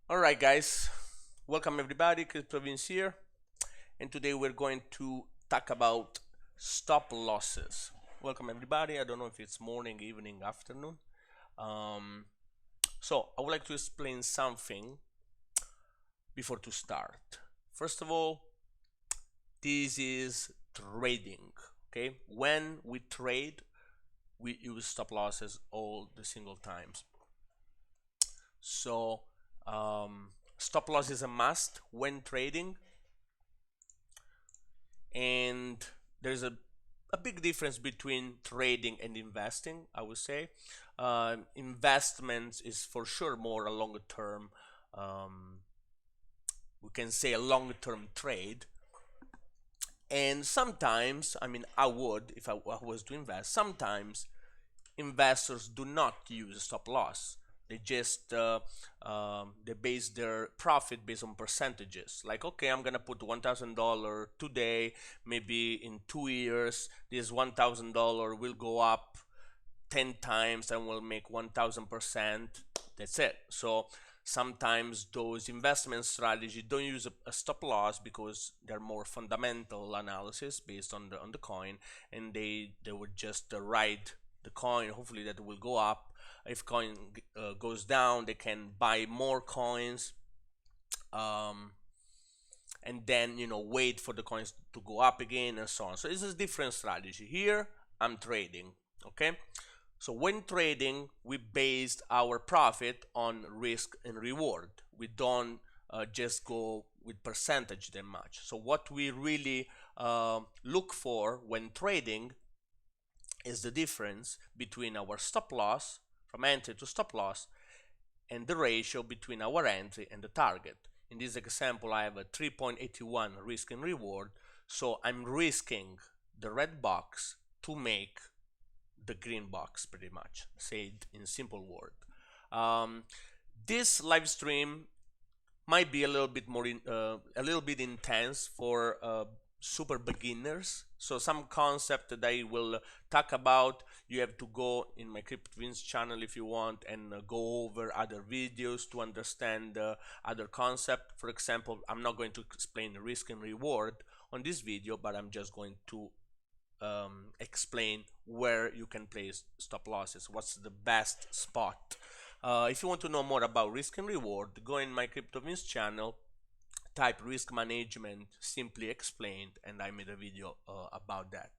Alright guys, welcome everybody, Chris Province here, and today we're going to talk about stop losses. Welcome everybody, I don't know if it's morning, evening, afternoon. Um, so I would like to explain something before to start. First of all, this is trading, okay? When we trade, we use stop losses all the single times. So stop loss is a must when trading, and there's a big difference between trading and investing, I would say. Investments is for sure more a longer term, um, we can say a long term trade. And sometimes, I mean, I would, if I was to invest, sometimes investors do not use stop loss. They just they base their profit based on percentages. Like, okay, I'm gonna put $1,000 today. Maybe in 2 years, this $1,000 will go up 10 times and will make 1,000%. That's it. So sometimes those investment strategies don't use a stop loss because they're more fundamental analysis based on the coin, and they would just ride the coin. Hopefully that will go up. If coin goes down, they can buy more coins, um, and then wait for the coins to go up again and so on. So this is a different strategy. Here I'm trading. Okay, so when trading, we based our profit on risk and reward. We don't just go with percentage that much. So what we really look for when trading is the difference between our stop loss from entry to stop loss and the ratio between our entry and the target. In this example, I have a 3.81 risk and reward, so I'm risking the red box to make the green box, pretty much, say it in simple word. Um, this live stream might be a little bit more a little bit intense for super beginners. So some concept that I will talk about, you have to go in my CryptoVince channel if you want, and go over other videos to understand other concept. For example, I'm not going to explain the risk and reward on this video, but I'm just going to explain where you can place stop losses, what's the best spot. If you want to know more about risk and reward, go in my CryptoVince channel, type risk management simply explained, and I made a video about that.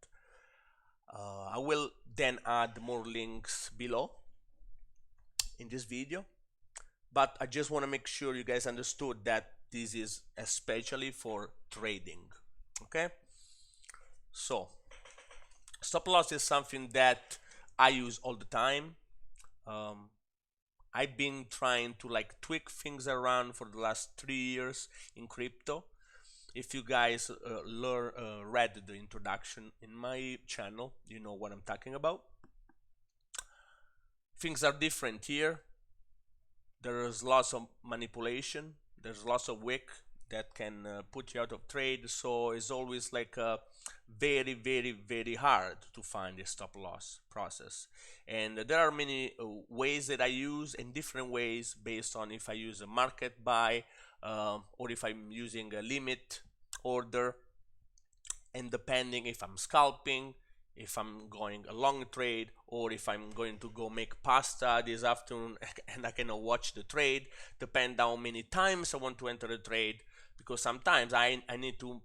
I will then add more links below in this video, but I just want to make sure you guys understood that this is especially for trading. Okay, so stop loss is something that I use all the time. um, I've been trying to like tweak things around for the last 3 years in crypto. If you guys read the introduction in my channel, you know what I'm talking about. Things are different here. There's lots of manipulation. There's lots of wick that can put you out of trade. So it's always like very, very, very hard to find a stop loss process. And there are many ways that I use, in different ways based on if I use a market buy or if I'm using a limit order, and depending if I'm scalping, if I'm going a long trade, or if I'm going to go make pasta this afternoon and I cannot watch the trade, depend how many times I want to enter the trade, because sometimes I need to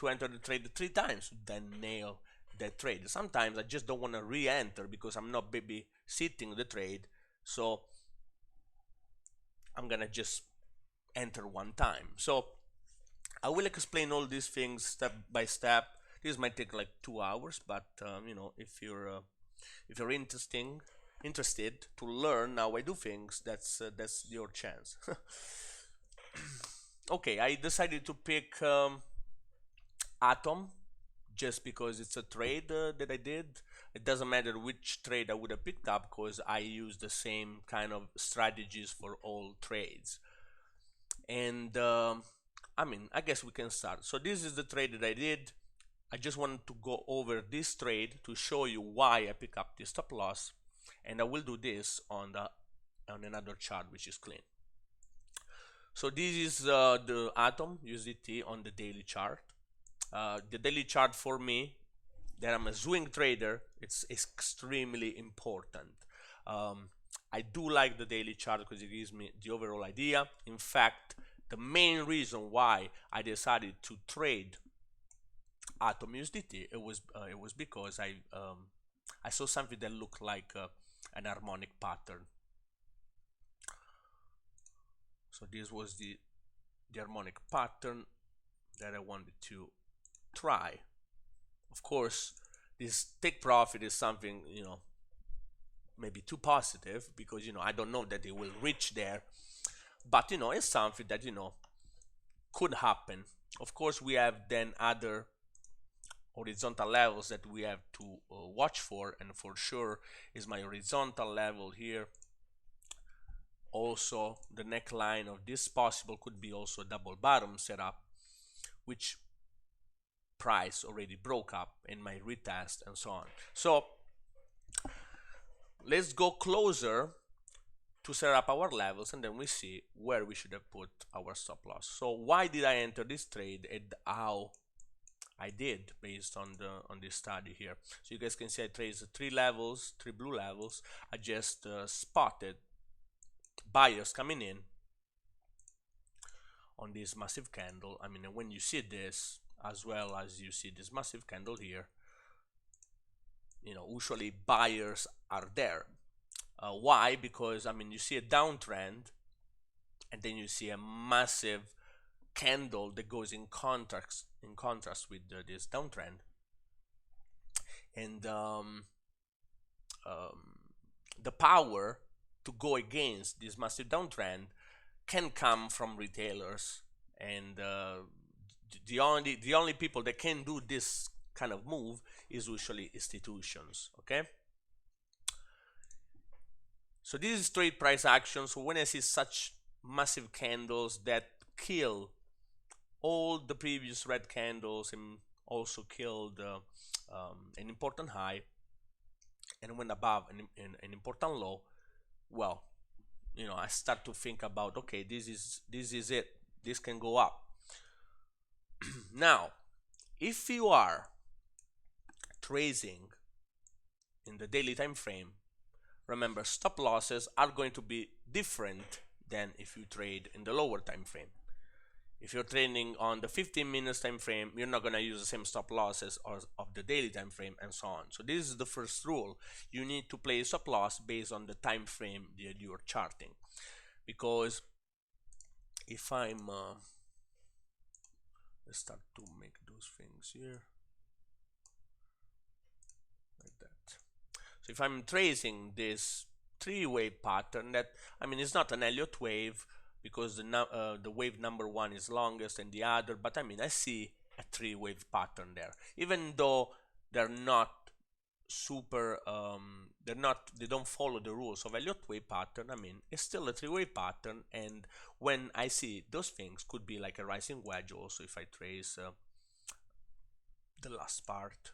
enter the trade 3 times to then nail that trade. Sometimes I just don't want to re-enter because I'm not babysitting the trade, so I'm gonna just enter one time. So I will explain all these things step by step. This might take like 2 hours, but if you're interested to learn how I do things, that's your chance. Okay, I decided to pick Atom just because it's a trade that I did. It doesn't matter which trade I would have picked up because I use the same kind of strategies for all trades. And I mean, I guess we can start. So this is the trade that I did. I just wanted to go over this trade to show you why I pick up this stop loss, and I will do this on another chart which is clean. So this is the Atom USDT on the daily chart. The daily chart for me, that I'm a swing trader, it's extremely important. I do like the daily chart because it gives me the overall idea. In fact, the main reason why I decided to trade Atom USDT, it was because I saw something that looked like an harmonic pattern. So this was the harmonic pattern that I wanted to try. Of course, this take profit is something, you know, maybe too positive, because, you know, I don't know that it will reach there, but, you know, it's something that, you know, could happen. Of course, we have then other horizontal levels that we have to watch for, and for sure is my horizontal level here. Also, the neckline of this possible could be also a double bottom setup, which price already broke up in my retest and so on. So let's go closer to set up our levels, and then we see where we should have put our stop loss. So why did I enter this trade and how I did based on this study here. So you guys can see I traced three blue levels. I just spotted buyers coming in on this massive candle. I mean, when you see this, as well as you see this massive candle here, you know, usually buyers are there. Why? Because, I mean, you see a downtrend, and then you see a massive candle that goes in contrast with this downtrend, and the power to go against this massive downtrend can come from retailers, and the only people that can do this kind of move is usually institutions. Okay, so this is trade price action. So when I see such massive candles that kill all the previous red candles and also killed an important high and went above an important low, well, you know, I start to think about, okay, this is it, this can go up. Now, if you are trading in the daily time frame, remember, stop losses are going to be different than if you trade in the lower time frame. If you're trading on the 15 minutes time frame, you're not going to use the same stop losses of the daily time frame, and so on. So this is the first rule. You need to place stop loss based on the time frame that you're charting. Because if I'm let's start to make those things here like that. So if I'm tracing this three-wave pattern, that, I mean, it's not an Elliott wave, because the wave number one is longest than the other, but I mean, I see a three-wave pattern there, even though they're not super they don't follow the rules of Elliott wave pattern. I mean, it's still a three-wave pattern, and when I see those things, could be like a rising wedge also if I trace the last part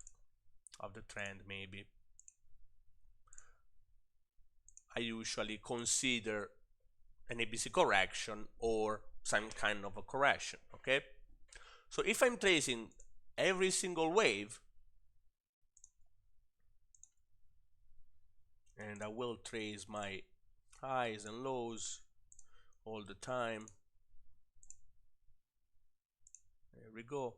of the trend. Maybe I usually consider an ABC correction or some kind of a correction. Okay, so if I'm tracing every single wave, and I will trace my highs and lows all the time, there we go.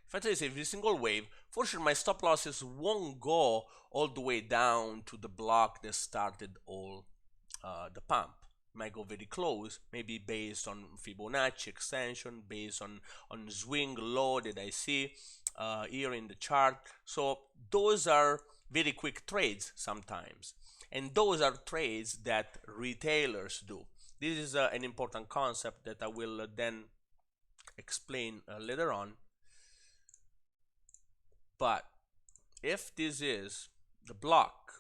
If I trace every single wave, for sure my stop losses won't go all the way down to the block that started all the pump. Might go very close, maybe based on Fibonacci extension, based on swing low that I see here in the chart. So those are very quick trades sometimes, and those are trades that retailers do. This is an important concept that I will then explain later on. But if this is the block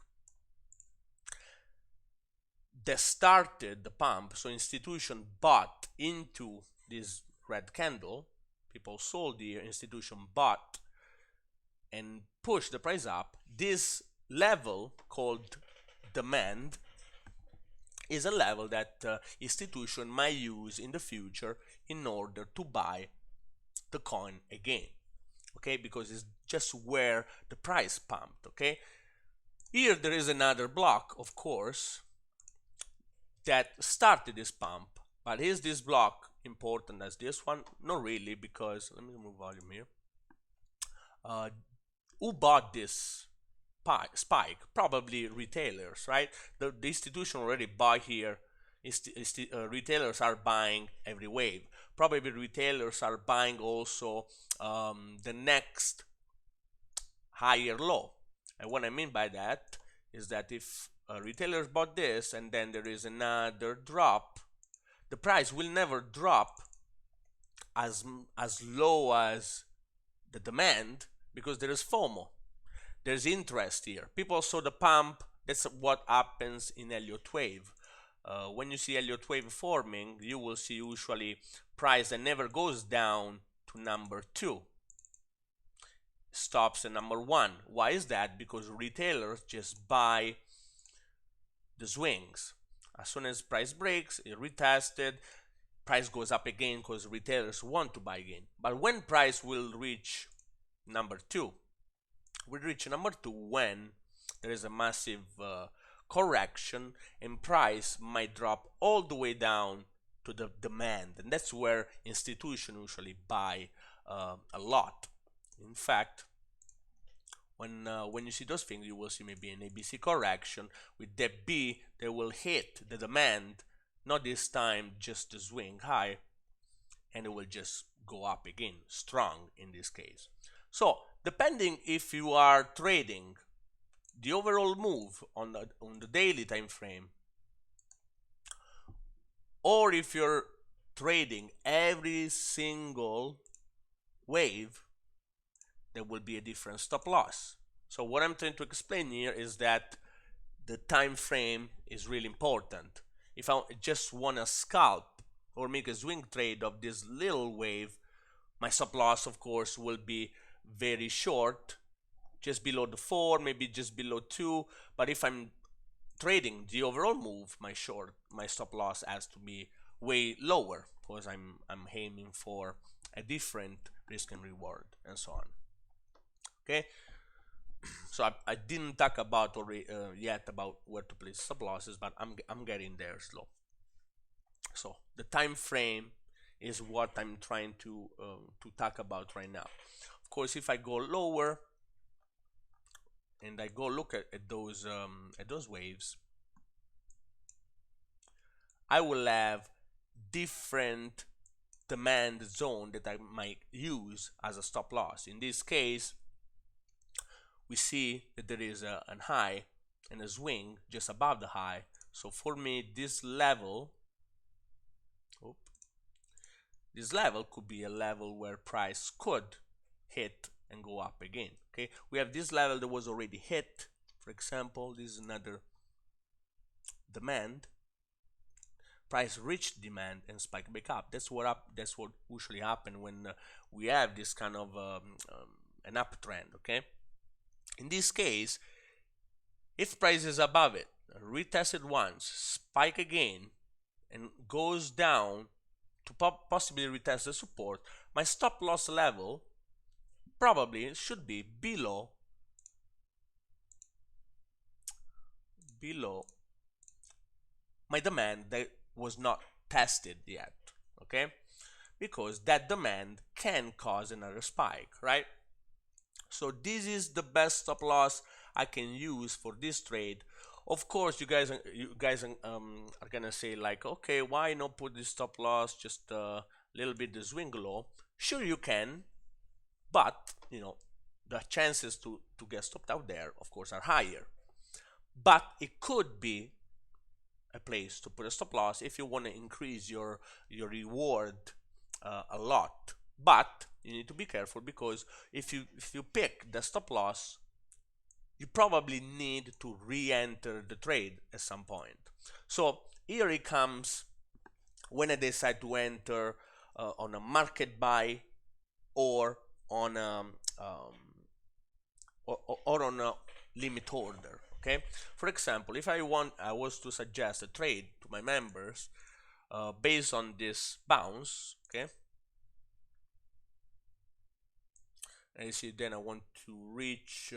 that started the pump, so institution bought into this red candle, people sold here, institution bought and pushed the price up, this level called demand is a level that institution might use in the future in order to buy the coin again, okay, because it's just where the price pumped. Okay, here there is another block, of course, that started this pump, but is this block important as this one? Not really, because let me remove volume here. Who bought this spike? Probably retailers, right? The institution already bought here. Retailers are buying every wave. Probably retailers are buying also the next higher low. And what I mean by that is that if retailers bought this and then there is another drop, the price will never drop as low as the demand, because there is FOMO. There's interest here. People saw the pump. That's what happens in Elliott wave. When you see Elliott wave forming, you will see usually price that never goes down to number 2, stops at number 1. Why is that? Because retailers just buy the swings. As soon as price breaks, it retested, price goes up again because retailers want to buy again. But when price will reach number 2, we reach number 2 when there is a massive correction and price might drop all the way down to the demand, and that's where institutions usually buy a lot. In fact, when you see those things, you will see maybe an ABC correction with dep B that will hit the demand, not this time just the swing high, and it will just go up again, strong in this case. So depending if you are trading the overall move on the daily time frame, or if you're trading every single wave, there will be a different stop loss. So what I'm trying to explain here is that the time frame is really important. If I just want to scalp or make a swing trade of this little wave, my stop loss, of course, will be very short, just below the 4, maybe just below 2. But if I'm trading the overall move, my stop loss has to be way lower, because I'm aiming for a different risk and reward and so on. Okay, so I didn't talk about yet about where to place stop losses, but I'm getting there slow. So the time frame is what I'm trying to talk about right now. Of course, if I go lower and I go look at those waves, I will have different demand zone that I might use as a stop loss. In this case, we see that there is a high and a swing just above the high. So for me, this level could be a level where price could hit and go up again. Okay, we have this level that was already hit. For example, this is another demand. Price reached demand and spike back up. That's what usually happens when we have this kind of an uptrend. Okay, in this case, if price is above it, retest it once, spike again, and goes down to possibly retest the support, my stop loss level probably should be below my demand that was not tested yet. Okay, because that demand can cause another spike, right? So this is the best stop loss I can use for this trade. Of course, you guys are gonna say like, okay, why not put this stop loss just a little bit the swing low? Sure, you can, but you know the chances to get stopped out there, of course, are higher. But it could be a place to put a stop loss if you want to increase your reward a lot. But you need to be careful, because if you pick the stop loss, you probably need to re-enter the trade at some point. So here it comes when I decide to enter on a market buy or on a or on a limit order. Okay, for example, if I was to suggest a trade to my members based on this bounce, okay, and you see, then I want to reach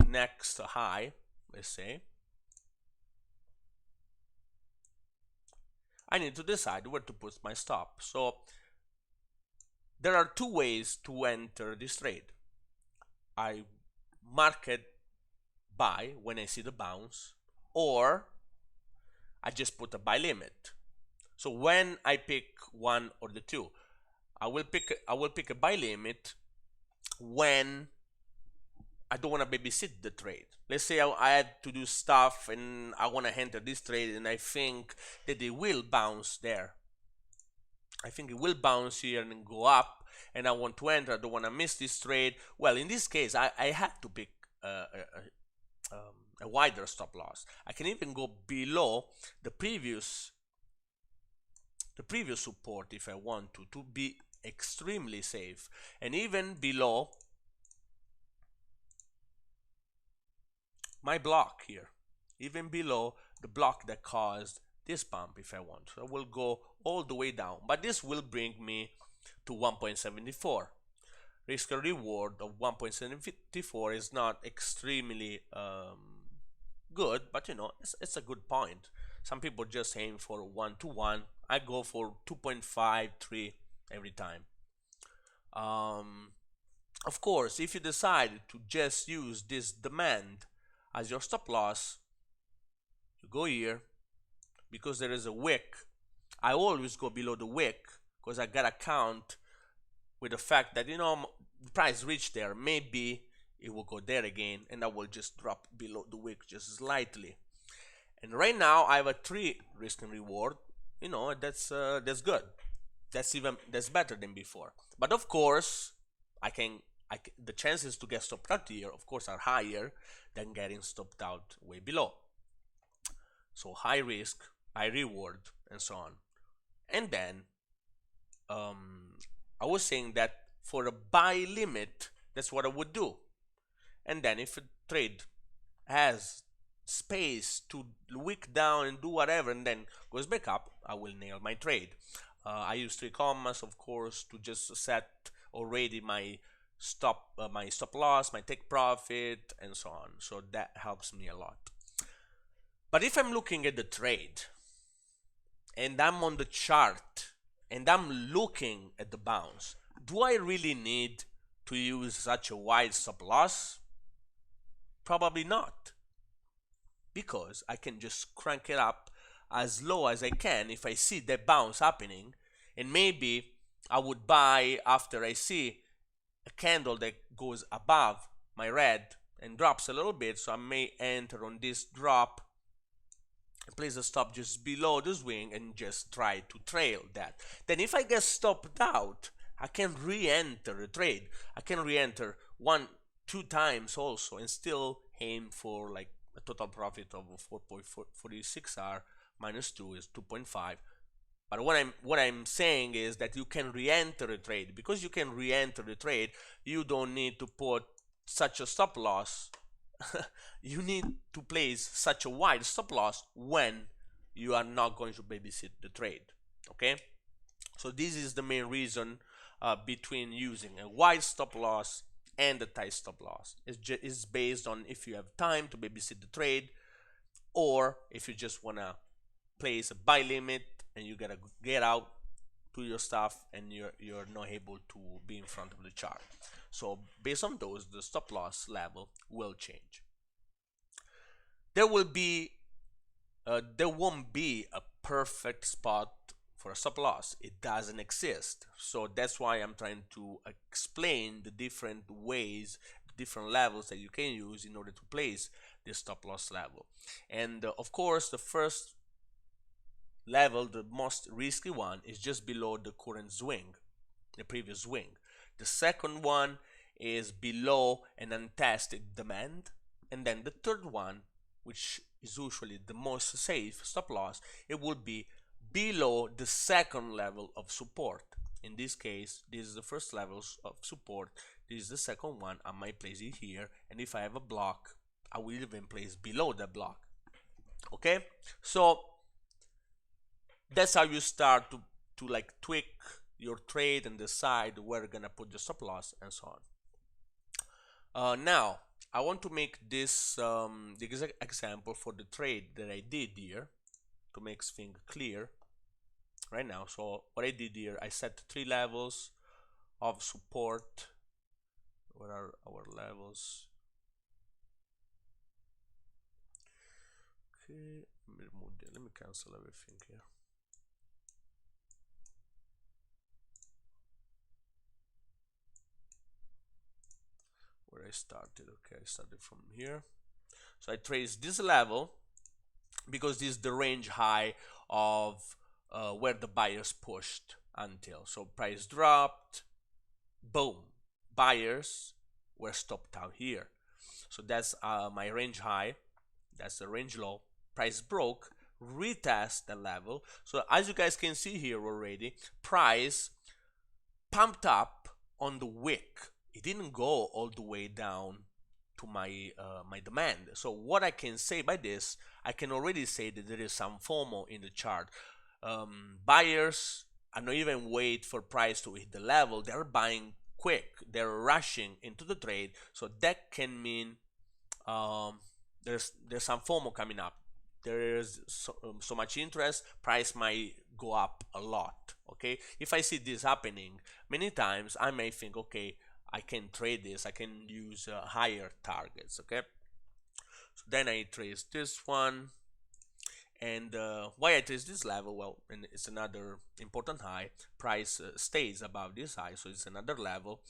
next high, let's say. I need to decide where to put my stop. So there are two ways to enter this trade. I mark it buy when I see the bounce, or I just put a buy limit. So when I pick one or the two, I will pick a buy limit when I don't want to babysit the trade. Let's say I had to do stuff and I want to enter this trade and I think that it will bounce there. I think it will bounce here and go up, and I want to enter. I don't want to miss this trade. Well, in this case, I had to pick a wider stop loss. I can even go below the previous support if I want to be extremely safe, and even below my block here, even below the block that caused this pump if I want. So I will go all the way down, but this will bring me to 1.74. Risk and reward of 1.74 is not extremely good, but you know, it's a good point. Some people just aim for 1 to 1. I go for 2.53 every time. Of course, if you decide to just use this demand as your stop loss, you go here. Because there is a wick, I always go below the wick because I gotta count with the fact that, you know, the price reached there, maybe it will go there again, and I will just drop below the wick just slightly. And right now I have a 3 risk and reward. You know, that's good. That's better than before. But of course, the chances to get stopped out here, of course, are higher than getting stopped out way below. So high risk, high reward, and so on. And then I was saying that for a buy limit, that's what I would do. And then if a trade has space to wick down and do whatever and then goes back up, I will nail my trade. I use 3 commas, of course, to just set already my stop loss, my take profit, and so on. So that helps me a lot. But if I'm looking at the trade and I'm on the chart and I'm looking at the bounce, do I really need to use such a wide stop loss? Probably not, because I can just crank it up as low as I can if I see that bounce happening, and maybe I would buy after I see a candle that goes above my red and drops a little bit, so I may enter on this drop and place a stop just below the swing and just try to trail that. Then if I get stopped out, I can re-enter the trade. I can re-enter 1-2 times also and still aim for like a total profit of 4.46 R minus 2 is 2.5. But what I'm saying is that you can re-enter the trade. Because you can re-enter the trade, you don't need to put such a stop loss. You need to place such a wide stop loss when you are not going to babysit the trade. Okay, so this is the main reason between using a wide stop loss and a tight stop loss. It's based on if you have time to babysit the trade, or if you just want to place a buy limit and you gotta get out to your stuff and you're not able to be in front of the chart. So based on those, the stop loss level will change. There won't be a perfect spot for a stop loss. It doesn't exist. So that's why I'm trying to explain the different ways, the different levels that you can use in order to place this stop loss level. And of course, the first level, the most risky one, is just below the current swing, the previous swing. The second one is below an untested demand, and then the third one, which is usually the most safe stop loss, it will be below the second level of support. In this case, this is the first level of support, this is the second one. I might place it here, and if I have a block, I will even place below the block. Okay, so that's how you start to like tweak your trade and decide where you're gonna put the stop loss and so on. Now I want to make this the exact example for the trade that I did here to make things clear right now. So what I did here, I set 3 levels of support. What are our levels? Okay, let me cancel everything here. Where I started, okay, I started from here. So I trace this level because this is the range high of where the buyers pushed until. So price dropped, boom, buyers were stopped out here. So that's my range high, that's the range low. Price broke, retest the level. So as you guys can see here already, price pumped up on the wick. It didn't go all the way down to my my demand. So what I can say by this, I can already say that there is some FOMO in the chart. Buyers are not even wait for price to hit the level. They're buying quick. They're rushing into the trade. So that can mean there's some FOMO coming up. There is so much interest. Price might go up a lot. Okay, if I see this happening many times, I may think, okay, I can trade this. I can use higher targets. Okay, so then I trace this one, and why I trace this level? Well, and it's another important high. Price stays above this high, so it's another level.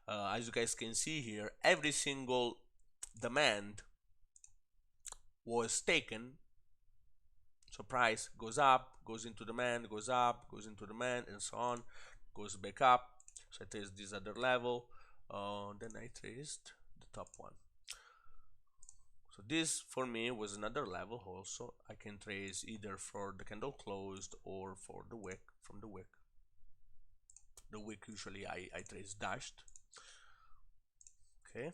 As you guys can see here, every single demand was taken. So price goes up, goes into demand, goes up, goes into demand, and so on, goes back up. So I traced this other level. Then I traced the top one. So this for me was another level also. I can trace either for the candle closed or for the wick, from the wick. The wick usually I trace dashed. Okay.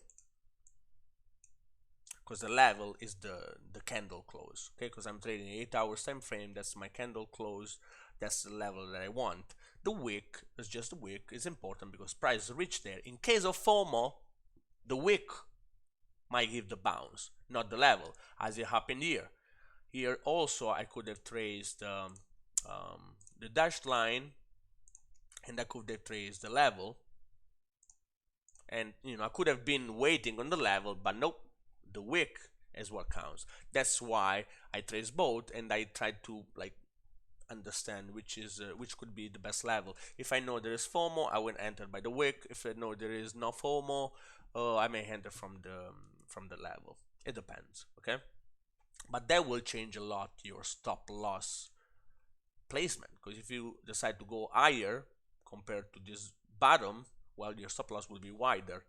Because the level is the candle close. Okay, because I'm trading 8 hours time frame, that's my candle close, that's the level that I want. The wick is just the wick, is important because price reached there. In case of FOMO, the wick might give the bounce, not the level, as it happened here. Here also I could have traced the dashed line, and I could have traced the level, and I could have been waiting on the level, but nope, the wick is what counts. That's why I trace both, and I try to like understand which could be the best level. If I know there is FOMO, I will enter by the wick. If I know there is no FOMO, I may enter from the level. It depends. Okay, but that will change a lot your stop loss placement, because if you decide to go higher compared to this bottom, well, your stop loss will be wider.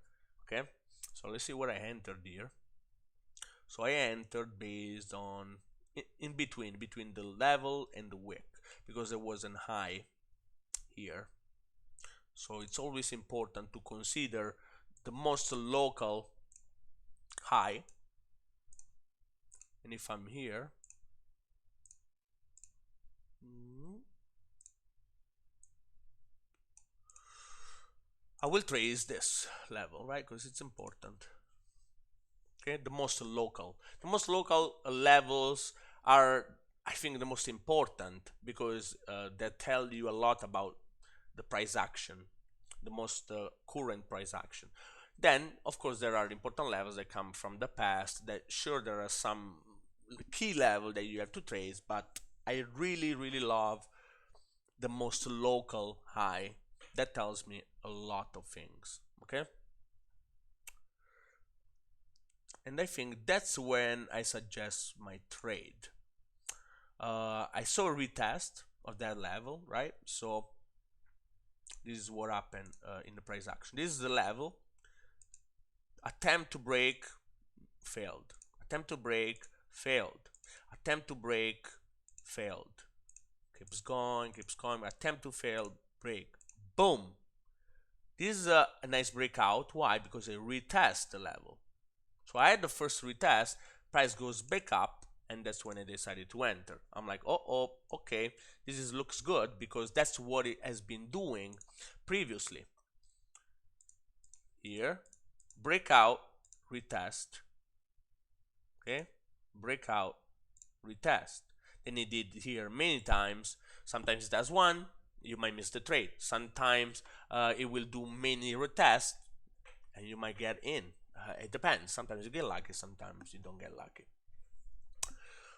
Okay, so let's see where I entered here. So I entered based on in between the level and the wick, because there was an high here. So it's always important to consider the most local high. And if I'm here, I will trace this level, right? Because it's important. Okay, the most local levels are, I think, the most important, because they tell you a lot about the price action, the most current price action. Then of course there are important levels that come from the past, that sure there are some key level that you have to trace, but I really love the most local high. That tells me a lot of things. Okay, and I think that's when I suggest my trade. I saw a retest of that level, right? So this is what happened in the price action. This is the level. Attempt to break, failed. Attempt to break, failed. Attempt to break, failed. Keeps going, attempt to fail, break, boom. This is a nice breakout. Why? Because it retests the level. So I had the first retest, price goes back up, and that's when I decided to enter. I'm like, oh, okay, looks good, because that's what it has been doing previously. Here, breakout, retest, okay, breakout, retest. Then it did here many times. Sometimes it does one, you might miss the trade. Sometimes it will do many retests, and you might get in. It depends. Sometimes you get lucky, sometimes you don't get lucky.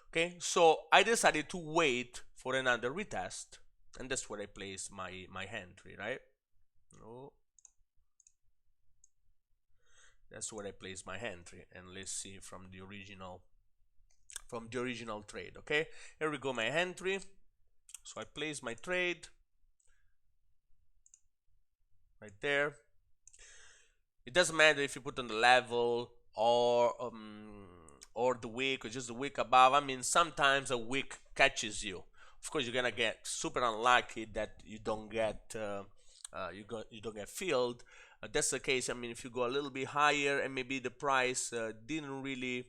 Okay, so I decided to wait for another retest, and that's where I place my entry, right? Oh, that's where I place my entry, and let's see from the original trade. Okay, here we go, my entry. So I place my trade right there. It doesn't matter if you put on the level or the wick or just the wick above. I mean, sometimes a wick catches you. Of course, you're gonna get super unlucky that you don't get you don't get filled. That's the case. I mean, if you go a little bit higher and maybe the price didn't really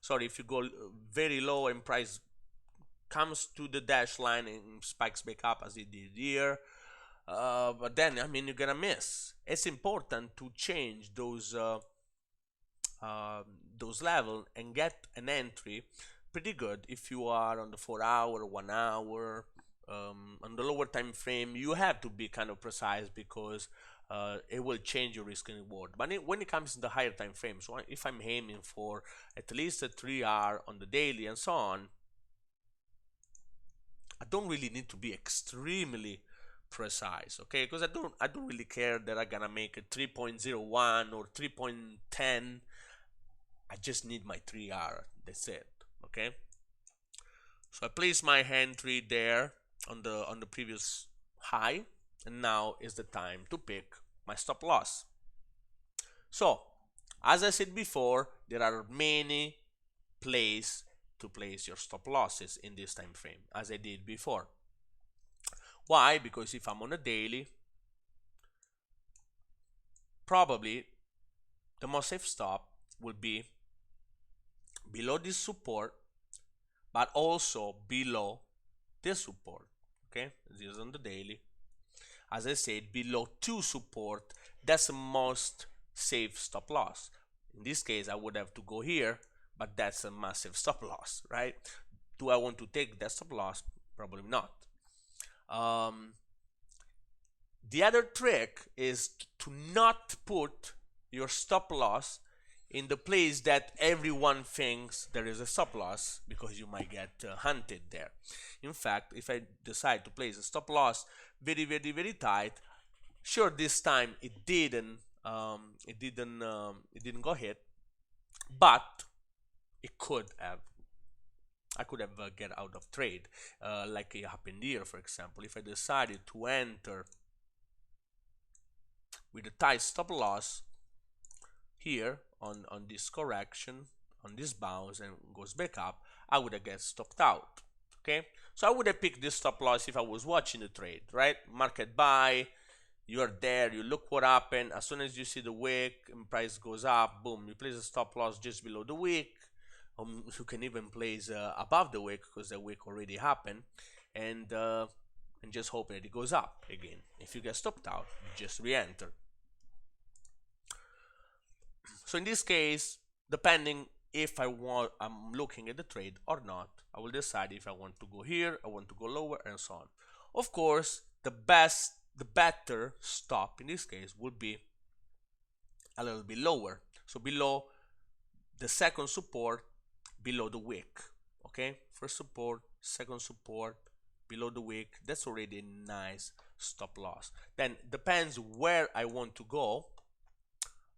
sorry, if you go very low and price comes to the dash line and spikes back up as it did here, but then I mean you're gonna miss. It's important to change those level and get an entry pretty good if you are on the 4 hour, 1 hour. On the lower time frame, you have to be kind of precise, because it will change your risk and reward. But when it comes to the higher time frame, so if I'm aiming for at least a 3 hour on the daily and so on, I don't really need to be extremely precise, okay? Because I don't really care that I'm gonna make a 3.01 or 3.10. I just need my 3 hour. That's it, okay? So I place my entry there on the previous high, and now is the time to pick my stop loss. So as I said before, there are many places to place your stop losses in this time frame, as I did before. Why? Because if I'm on a daily, probably the most safe stop will be below this support, but also below this support. Okay, this is on the daily. As I said, below 2 support, that's the most safe stop loss. In this case, I would have to go here, but that's a massive stop loss, right? Do I want to take that stop loss? Probably not. The other trick is to not put your stop loss in the place that everyone thinks there is a stop loss, because you might get hunted there. In fact, if I decide to place a stop loss very tight, sure, this time it didn't go hit, but it could have. I could have get out of trade, like it happened here, for example. If I decided to enter with a tight stop loss here on this correction, on this bounce, and goes back up, I would have get stopped out. Okay, so I would have picked this stop loss if I was watching the trade, right? Market buy, you're there, you look what happened. As soon as you see the wick and price goes up, boom, you place a stop loss just below the wick. You can even place above the wick, because the wick already happened, and just hope that it goes up again. If you get stopped out, just re-enter. So in this case, depending if I'm looking at the trade or not, I will decide if I want to go here, I want to go lower, and so on. Of course, the better stop in this case would be a little bit lower, so below the second support, below the wick. Okay, first support, second support, below the wick. That's already a nice stop loss. Then depends where I want to go,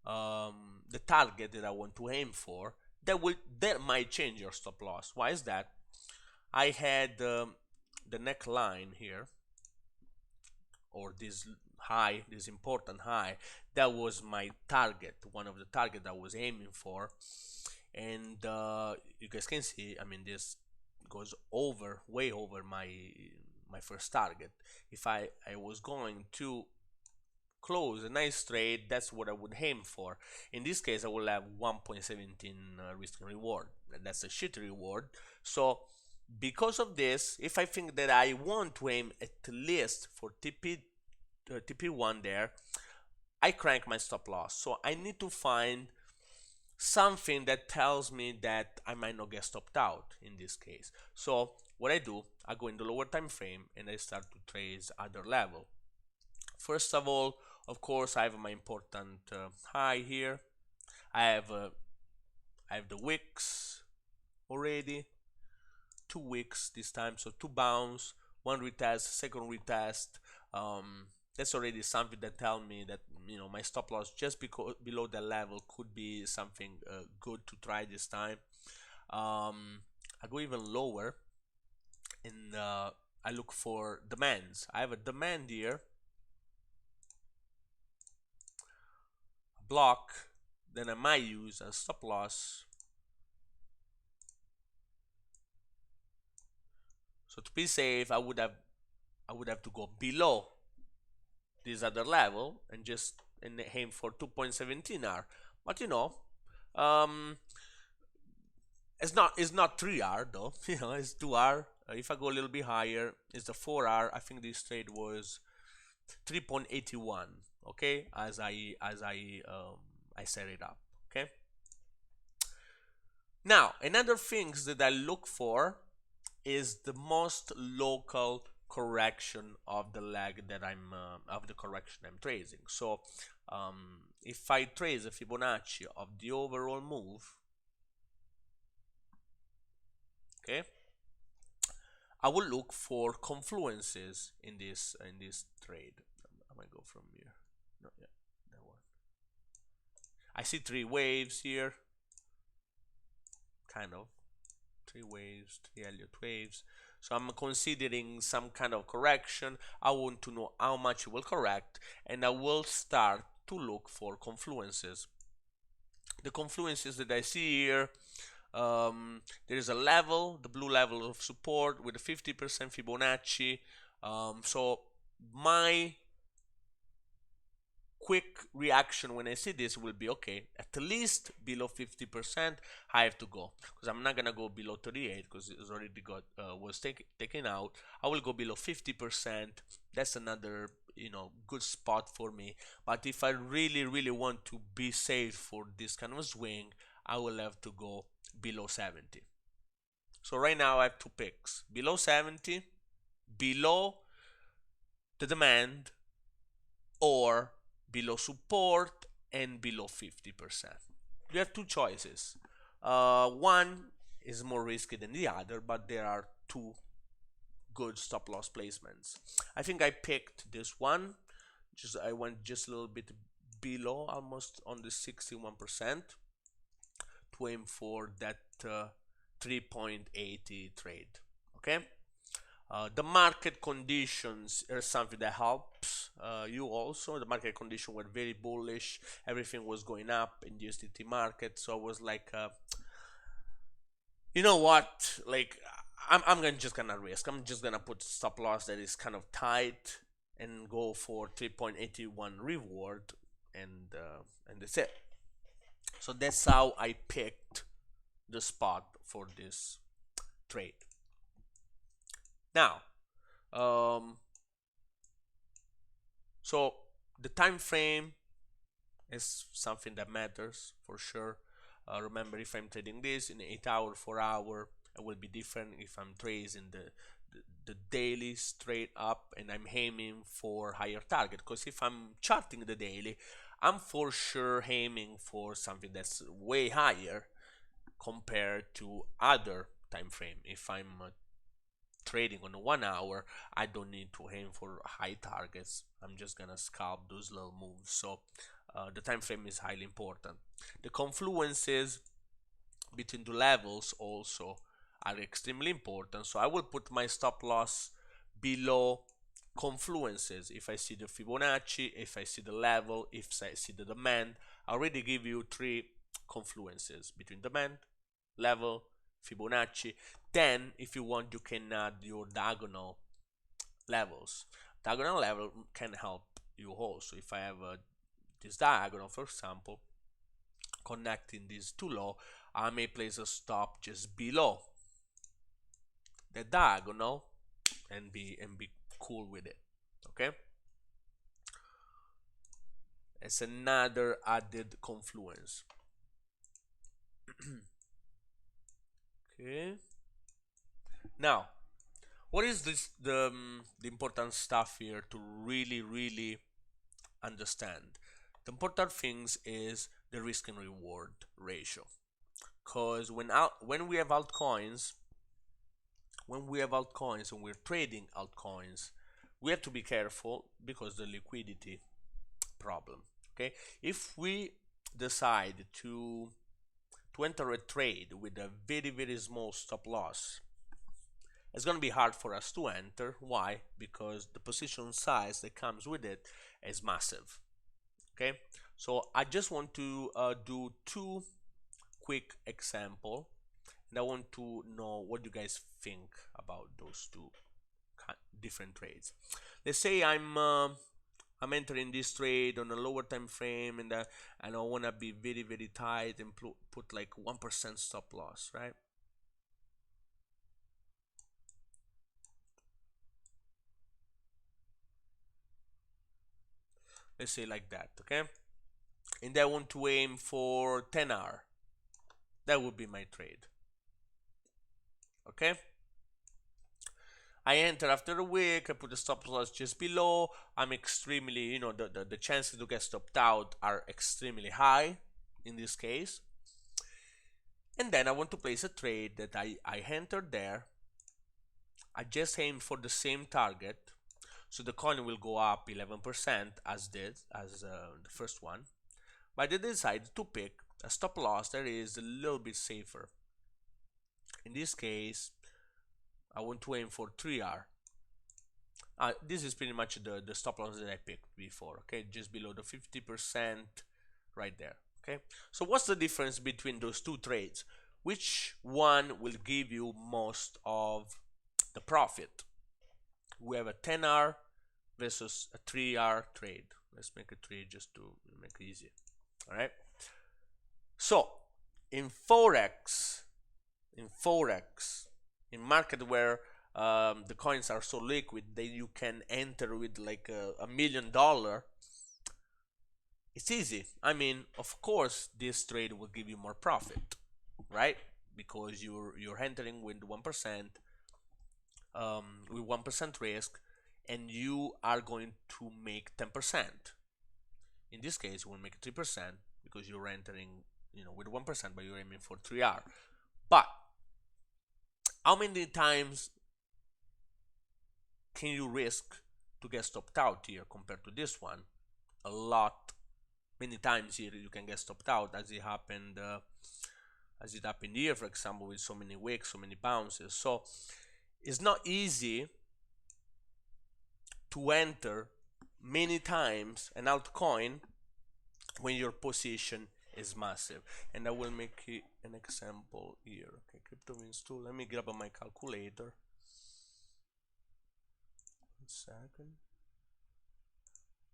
the target that I want to aim for, that might change your stop loss. Why is that? I had the neckline here, or this high, this important high, that was my target, one of the target I was aiming for, and you guys can see, I mean, this goes over, way over my first target. If I was going to close a nice trade, that's what I would aim for. In this case, I will have 1.17 risk and reward. That's a shit reward. So because of this, if I think that I want to aim at least for TP1 there, I crank my stop loss. So I need to find something that tells me that I might not get stopped out in this case. So what I do, I go in the lower time frame and I start to trace other level. First of all, of course, I have my important high here. I have the wicks already, 2 wicks this time, so 2 bounce, 1 retest, second retest. That's already something that tell me that my stop loss just below that level could be something good to try this time. I go even lower and I look for demands. I have a demand here, a block, then I might use a stop loss. So to be safe, I would have to go below this other level and just aim for 2.17R. But it's not 3R though. It's 2R. If I go a little bit higher, it's the 4R. I think this trade was 3.81. Okay, as I set it up. Okay. Now another things that I look for is the most local correction of the leg that of the correction I'm tracing. So if I trace a Fibonacci of the overall move, okay, I will look for confluences in this trade. I might go from here. No, yeah, that one. I see 3 waves here, kind of 3 waves, 3 Elliott waves. So I'm considering some kind of correction. I want to know how much it will correct, and I will start to look for confluences. The confluences that I see here, there is a level, the blue level of support with a 50% Fibonacci. So my quick reaction when I see this will be, okay, at least below 50% I have to go, because I'm not gonna go below 38 because it's already got was taken out. I will go below 50%. That's another good spot for me. But if I really want to be safe for this kind of swing, I will have to go below 70. So right now I have 2 picks: below 70, below the demand, or below support and below 50%. You have 2 choices. One is more risky than the other, but there are 2 good stop loss placements. I think I picked this one. I went just a little bit below, almost on the 61%, to aim for that 3.80 trade. Okay. The market conditions are something that helps you also. The market conditions were very bullish. Everything was going up in the USDT market. So I was like, you know what? Like, I'm just gonna risk. I'm just gonna put stop loss that is kind of tight and go for 3.81 reward, and that's it. So that's how I picked the spot for this trade. Now, so the time frame is something that matters for sure. Remember, if I'm trading this in 8 hour, 4 hour, it will be different if I'm tracing the daily straight up and I'm aiming for higher target. Because if I'm charting the daily, I'm for sure aiming for something that's way higher compared to other time frame. If I'm trading on 1 hour, I don't need to aim for high targets. I'm just gonna scalp those little moves. So the time frame is highly important. The confluences between the levels also are extremely important. So I will put my stop loss below confluences. If I see the Fibonacci, if I see the level, if I see the demand, I already give you 3 confluences between demand, level, Fibonacci. Then if you want, you can add your diagonal levels. Diagonal level can help you hold. So if I have this diagonal, for example, connecting these two low, I may place a stop just below the diagonal and be cool with it. Okay, it's another added confluence. Okay, now what is this the important stuff here to really understand? The important things is the risk and reward ratio, because when we have altcoins, and we're trading altcoins, we have to be careful because the liquidity problem. Okay, if we decide to enter a trade with a very small stop loss, it's going to be hard for us to enter. Why? Because the position size that comes with it is massive. Okay, so I just want to do two quick example, and I want to know what you guys think about those two different trades. Let's say I'm entering this trade on a lower time frame, and I want to be very tight and put like 1% stop loss, right? Let's say like that, okay? And I want to aim for 10R. That would be my trade. Okay, I enter after a week, I put the stop loss just below. I'm extremely, the chances to get stopped out are extremely high in this case. And then I want to place a trade that I entered there. I just aim for the same target. So the coin will go up 11% as the first one. But I decided to pick a stop loss that is a little bit safer. In this case, I want to aim for 3R. This is pretty much the stop loss that I picked before, okay? Just below the 50% right there, okay? So what's the difference between those two trades? Which one will give you most of the profit? We have a 10R versus a 3R trade. Let's make a trade just to make it easy, all right? So in Forex, in market where the coins are so liquid that you can enter with like $1 million, it's easy. I mean, of course this trade will give you more profit, right? Because you're entering with 1%, with 1% risk, and you are going to make 10%. In this case you will make 3% because you're entering with 1%, but you're aiming for 3R. But how many times can you risk to get stopped out here compared to this one? A lot. Many times here you can get stopped out, as it happened here, for example, with so many wicks, so many bounces. So it's not easy to enter many times an altcoin when your position is massive. And I will make an example here. Okay, CryptoWins2. Let me grab my calculator. 1 second.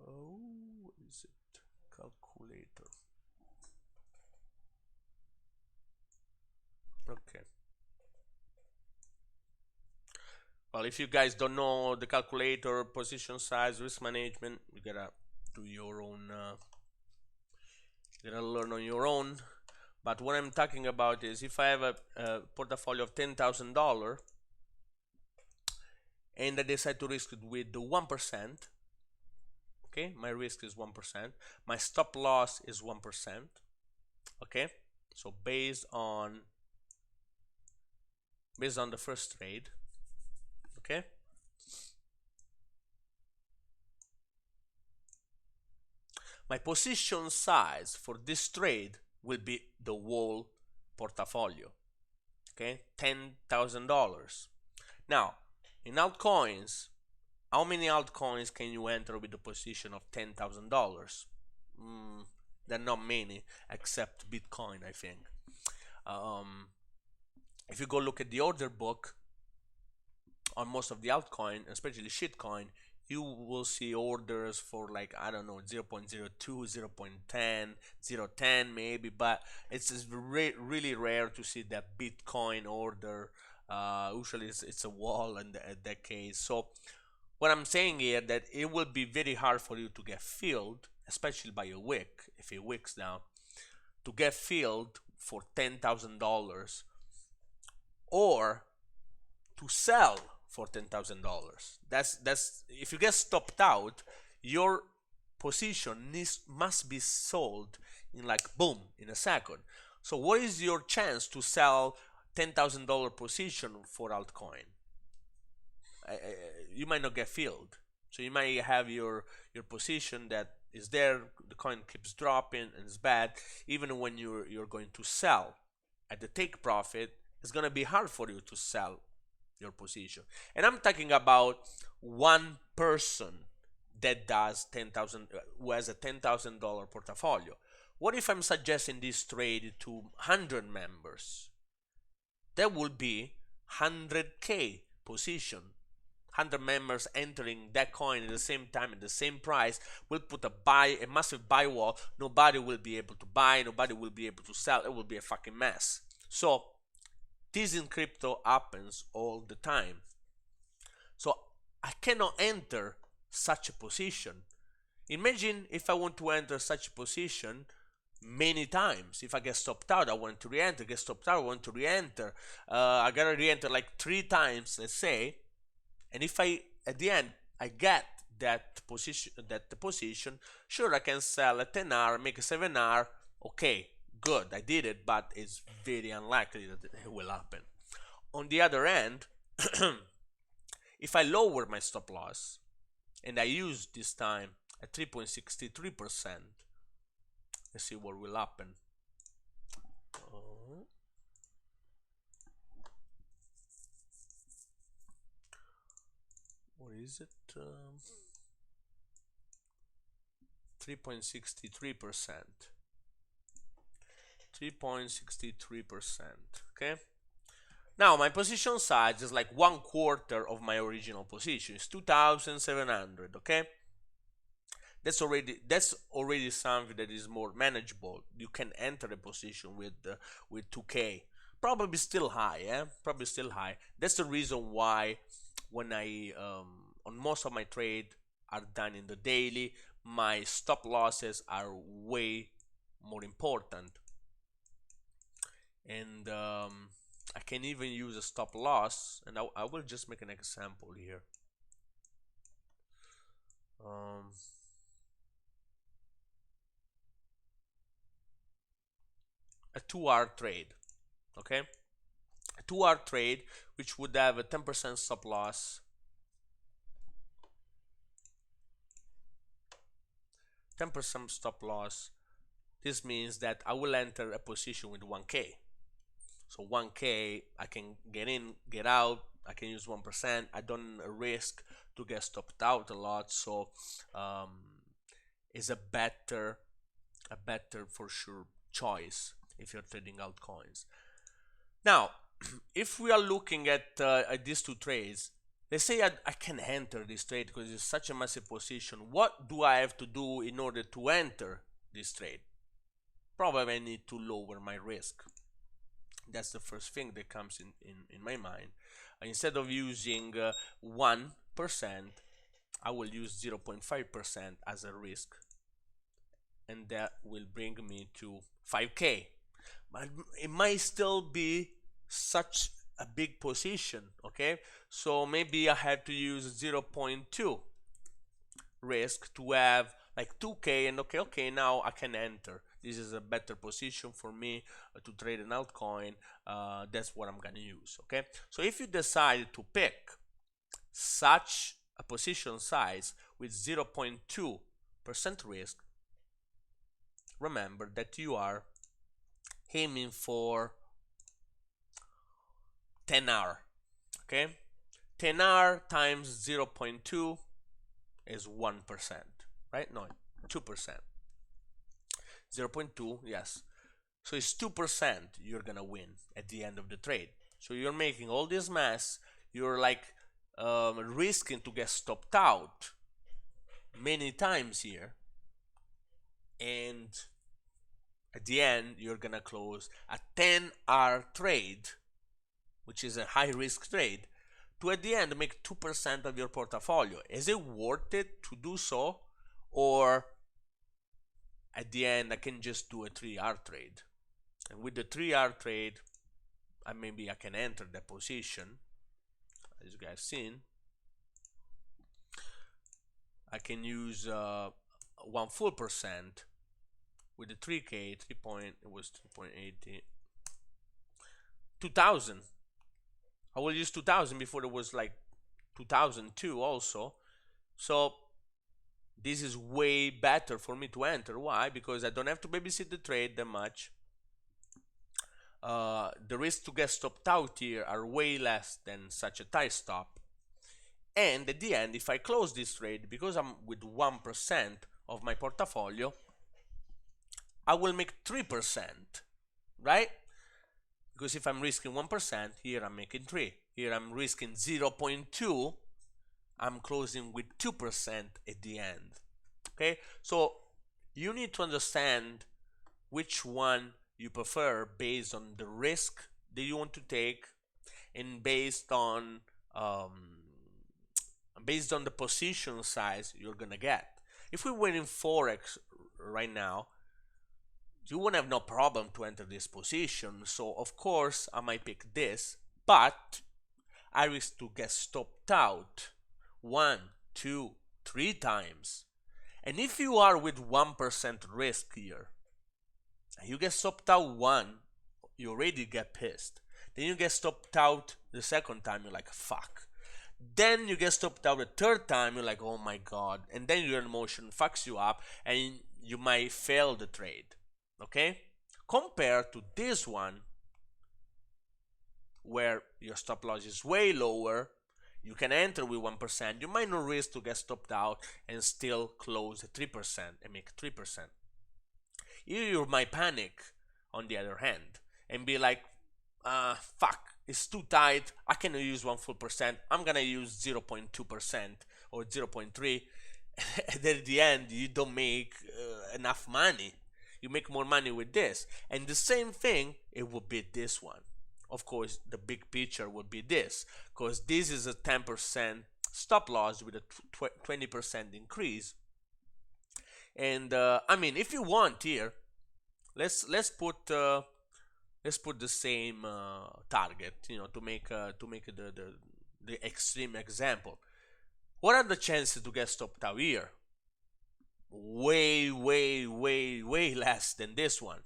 Oh, what is it? Calculator. Okay. Well, if you guys don't know the calculator, position size, risk management, you gotta do your own. You gotta learn on your own. But what I'm talking about is if I have a portfolio of $10,000 and I decide to risk it with the 1%. Okay, my risk is 1%. My stop loss is 1%. Okay, so based on the first trade. Okay, my position size for this trade will be the whole portfolio. Okay, $10,000. Now in altcoins, how many altcoins can you enter with a position of $10,000? There are not many, except Bitcoin, I think. If you go look at the order book on most of the altcoin, especially shitcoin, you will see orders for like, I don't know, 0.02, 0.10, 0.10 maybe, but it's just really rare to see that Bitcoin order. Usually it's a wall in that case. So what I'm saying here, that it will be very hard for you to get filled, especially by a wick, if it wicks down, to get filled for $10,000 or to sell for $10,000. That's if you get stopped out, your position must be sold in like boom in a second. So what is your chance to sell $10,000 position for altcoin? You might not get filled. So you might have your position that is there, the coin keeps dropping and it's bad. Even when you're going to sell at the take profit, it's gonna be hard for you to sell your position. And I'm talking about one person that does 10,000, who has a $10,000 portfolio. What if I'm suggesting this trade to 100 members? That would be 100k position. 100 members entering that coin at the same time at the same price will put a massive buy wall. Nobody will be able to buy, nobody will be able to sell. It will be a fucking mess. So this in crypto happens all the time. So I cannot enter such a position. Imagine if I want to enter such a position many times. If I get stopped out, I want to re-enter, get stopped out, I want to re-enter. I gotta re-enter like 3 times, let's say. And if I, at the end, I get that position, sure, I can sell a 10R, make a 7R, okay, good, I did it, but it's very unlikely that it will happen. On the other end, if I lower my stop loss, and I use this time at 3.63%, let's see what will happen. What is it? 3.63%. 3.63%. Okay. Now my position size is like 1/4 of my original position. It's 2,700. Okay. That's already something that is more manageable. You can enter a position with 2K. Probably still high, Probably still high. That's the reason why when I on most of my trade are done in the daily, my stop losses are way more important, and I can even use a stop loss, and I will just make an example here. A 2-hour trade, okay? A 2-hour trade which would have a 10% stop loss, 10% stop loss. This means that I will enter a position with 1K. So 1K, I can get in, get out, I can use 1%. I don't risk to get stopped out a lot, so it's a better for sure choice if you're trading altcoins. Now, if we are looking at these 2 trades, let's say I can enter this trade because it's such a massive position. What do I have to do in order to enter this trade? Probably I need to lower my risk. That's the first thing that comes in my mind. Instead of using 1%, I will use 0.5% as a risk, and that will bring me to 5K. But it might still be such a big position, okay? So maybe I have to use 0.2 risk to have like 2K, and okay, now I can enter. This is a better position for me to trade an altcoin. That's what I'm gonna use, okay? So if you decide to pick such a position size with 0.2% risk, remember that you are aiming for 10R, okay? 10R times 0.2 is 1%, right? No, 2%. 0.2, yes. So it's 2% you're gonna win at the end of the trade. So you're making all this mess, you're like risking to get stopped out many times here, and at the end you're gonna close a 10R trade, which is a high risk trade, to at the end make 2% of your portfolio. Is it worth it to do so? Or at the end I can just do a 3R trade, and with the 3R trade maybe I can enter the position. As you guys seen, I can use 1 full percent with the 3K 3 point, it was 3.80, 2000. I will use 2000 before it was like 2002 also. So this is way better for me to enter. Why? Because I don't have to babysit the trade that much. The risk to get stopped out here are way less than such a tight stop. And at the end, if I close this trade, because I'm with 1% of my portfolio, I will make 3%, right? Because if I'm risking 1%, here I'm making 3. Here I'm risking 0.2, I'm closing with 2% at the end. Okay, so you need to understand which one you prefer based on the risk that you want to take, and based on the position size you're gonna get. If we were in Forex right now, you won't have no problem to enter this position. So of course I might pick this, but I risk to get stopped out 1, 2, 3 times. And if you are with 1% risk here, and you get stopped out 1, you already get pissed. Then you get stopped out the second time, you're like, fuck. Then you get stopped out the third time, you're like, oh my god. And then your emotion fucks you up and you might fail the trade. Okay? Compared to this one, where your stop loss is way lower, you can enter with 1%, you might not risk to get stopped out and still close at 3% and make 3%. You might panic on the other hand and be like, fuck, it's too tight, I cannot use 1 full percent, I'm gonna use 0.2% or 0.3. And at the end you don't make enough money. You make more money with this. And the same thing, it would be this one. Of course, the big picture would be this, because this is a 10% stop loss with a 20% increase. And I mean, if you want here, let's put the same target, you know, to make the extreme example. What are the chances to get stopped out here? Way less than this one.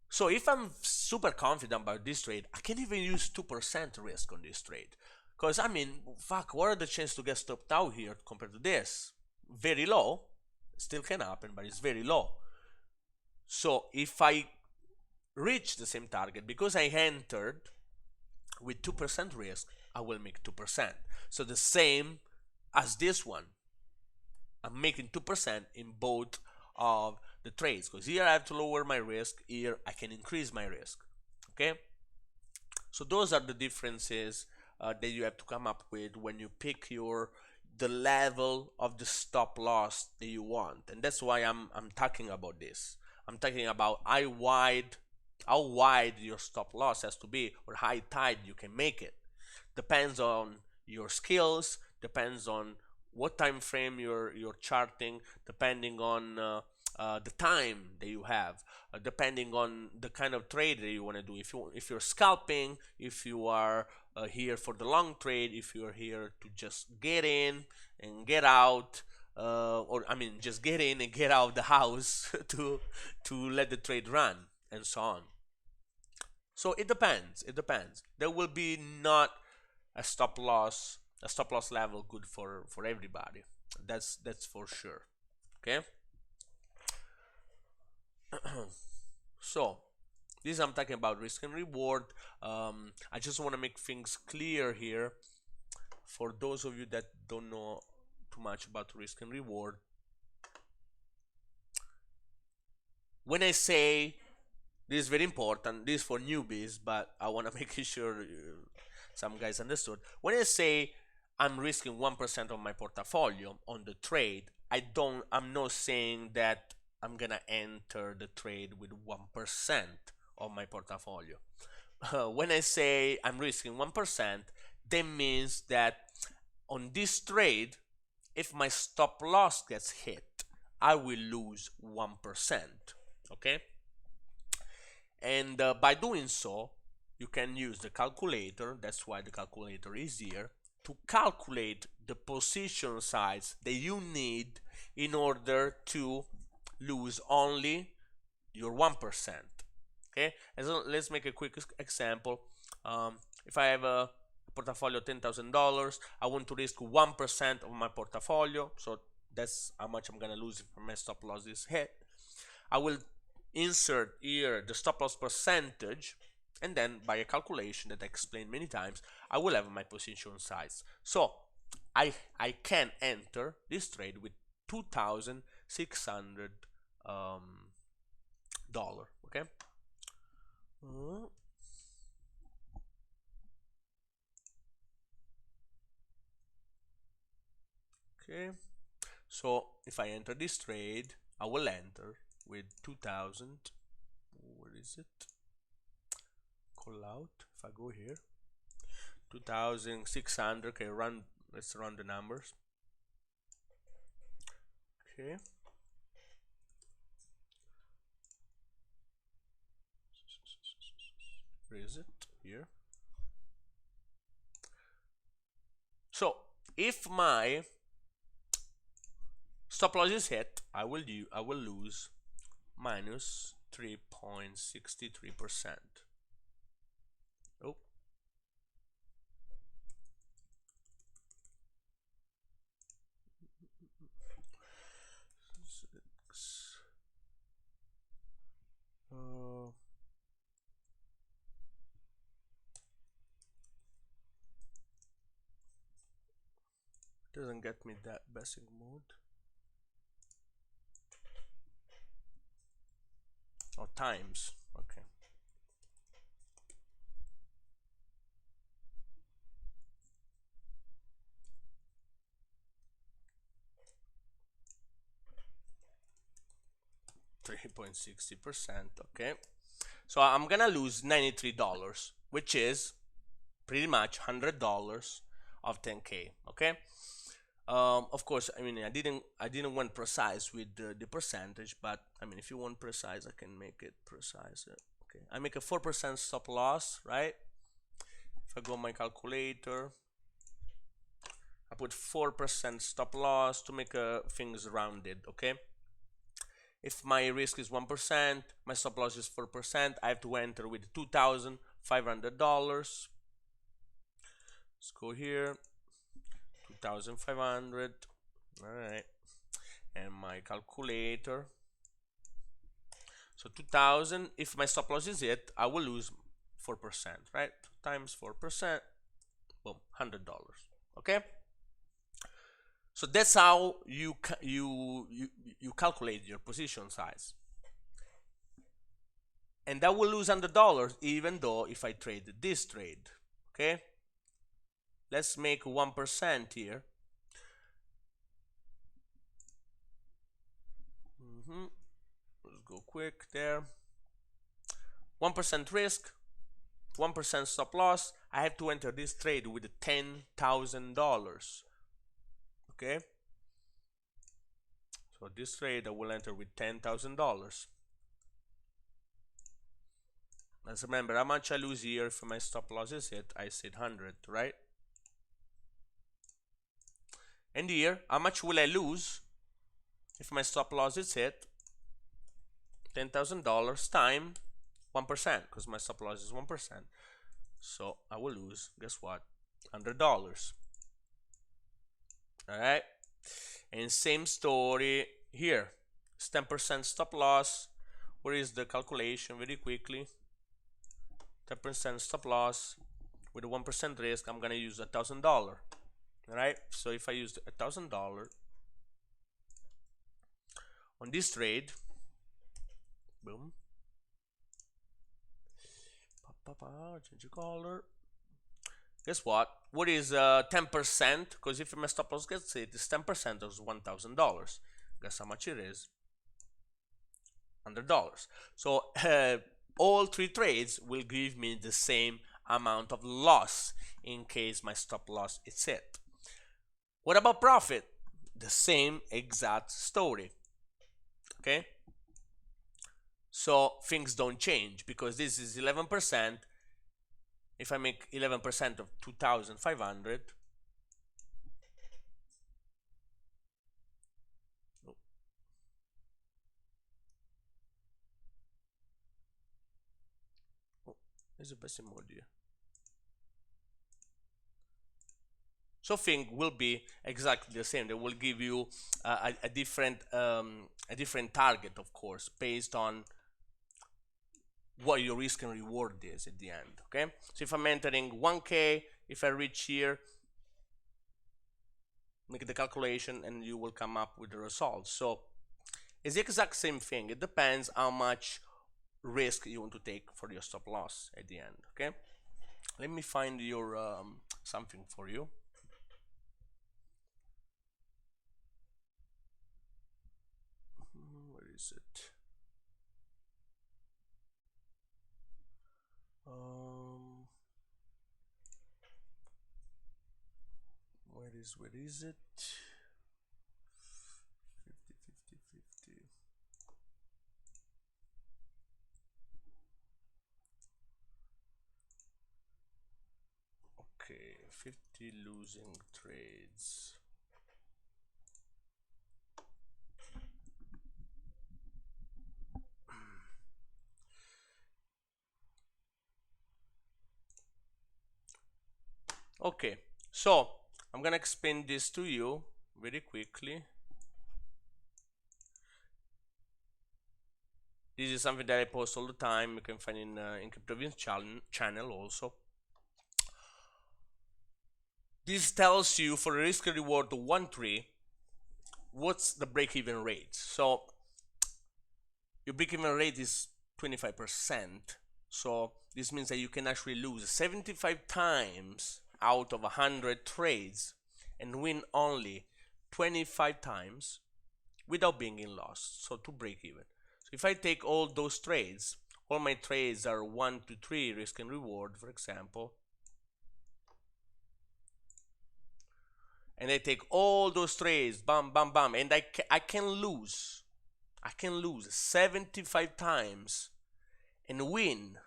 So if I'm super confident about this trade, I can even use 2% risk on this trade. Because I mean, fuck, what are the chances to get stopped out here compared to this? Very low. Still can happen, but it's very low. So if I reach the same target, because I entered with 2% risk, I will make 2%. So the same as this one. I'm making 2% in both of the trades, because here I have to lower my risk, here I can increase my risk. Okay, so those are the differences that you have to come up with when you pick the level of the stop loss that you want. And that's why I'm talking about this. I'm talking about how wide your stop loss has to be, or how tight you can make it. Depends on your skills, depends on what time frame you're charting, depending on the time that you have, depending on the kind of trade that you want to do. If you're scalping, if you are here for the long trade, if you're here to just get in and get out, or I mean just get in and get out of the house to let the trade run, and so on. So it depends. There will be not a stop loss level good for everybody. That's for sure. Okay. So this I'm talking about risk and reward. I just want to make things clear here for those of you that don't know too much about risk and reward. When I say this is very important, this is for newbies, but I want to make sure some guys understood. When I say I'm risking 1% of my portfolio on the trade. I'm not saying that I'm gonna enter the trade with 1% of my portfolio. When I say I'm risking 1%, that means that on this trade, if my stop loss gets hit, I will lose 1%. Okay? And by doing so, you can use the calculator, that's why the calculator is here, to calculate the position size that you need in order to lose only your 1%. Okay, and so let's make a quick example. If I have a portfolio of $10,000, I want to risk 1% of my portfolio, so that's how much I'm gonna lose if my stop loss is hit. I will insert here the stop loss percentage, and then by a calculation that I explained many times, I will have my position size. So I can enter this trade with $2,600 dollar. Okay. Okay. So if I enter this trade, I will enter with 2,000. Where is it? Call out. If I go here, 2,600. Okay, let's run the numbers. Okay. Where is it? Here. So if my stop loss is hit, I will lose minus 3.63%. Oh. Doesn't get me that basic mode. Or times. Okay. $3.60%. Okay. So I'm gonna lose $93, which is pretty much $100 of 10K. Okay. Of course, I mean I didn't want precise with the percentage, but I mean if you want precise, I can make it precise. Okay, I make a 4% stop loss, right? If I go my calculator, I put 4% stop loss to make things rounded. Okay. If my risk is 1%, my stop loss is 4%. I have to enter with $2,500. Let's go here. 2,500. All right, and my calculator. So 2,000. If my stop loss is hit, I will lose 4%. Right? 2 times 4%. Boom, $100. Okay. So that's how you calculate your position size. And I will lose $100 even though if I trade this trade. Okay. Let's make 1% here. Let's go quick there. 1% risk, 1% stop loss. I have to enter this trade with $10,000. Okay. So this trade I will enter with $10,000. Let's remember how much I lose here if my stop loss is hit. I said 100, right? And here, how much will I lose if my stop loss is hit? $10,000 times 1%, because my stop loss is 1%. So I will lose, guess what? $100. All right. And same story here. It's 10% stop loss. Where is the calculation? Very quickly. 10% stop loss with a 1% risk. I'm gonna use $1,000. All right. So if I use $1,000 on this trade, boom. Change the color. guess what is 10%? Because if my stop loss gets hit, it's 10% of $1,000. Guess how much it is? $100. So all three trades will give me the same amount of loss in case my stop loss is hit. What about profit? The same exact story. Okay, so things don't change because this is 11%. If I make 11% of 2,500, there's a best emoji. So thing will be exactly the same. They will give you a different target, of course, based on what your risk and reward is at the end. Okay, so if I'm entering 1K, if I reach here, make the calculation and you will come up with the results. So it's the exact same thing. It depends how much risk you want to take for your stop loss at the end. Okay, let me find your something for you. Where is it? Where is it? 50, 50, 50. Okay, 50 losing trades. Okay, so I'm gonna explain this to you very quickly. This is something that I post all the time. You can find in CryptoVince channel also. This tells you for a risk reward of 1 tree, what's the break-even rate. So your break-even rate is 25%. So this means that you can actually lose 75 times out of 100 trades and win only 25 times without being in loss. So to break even. So if I take all those trades, all my trades are 1 to 3 risk and reward, for example, and I take all those trades, bam, bam, bam, and I can lose 75 times and win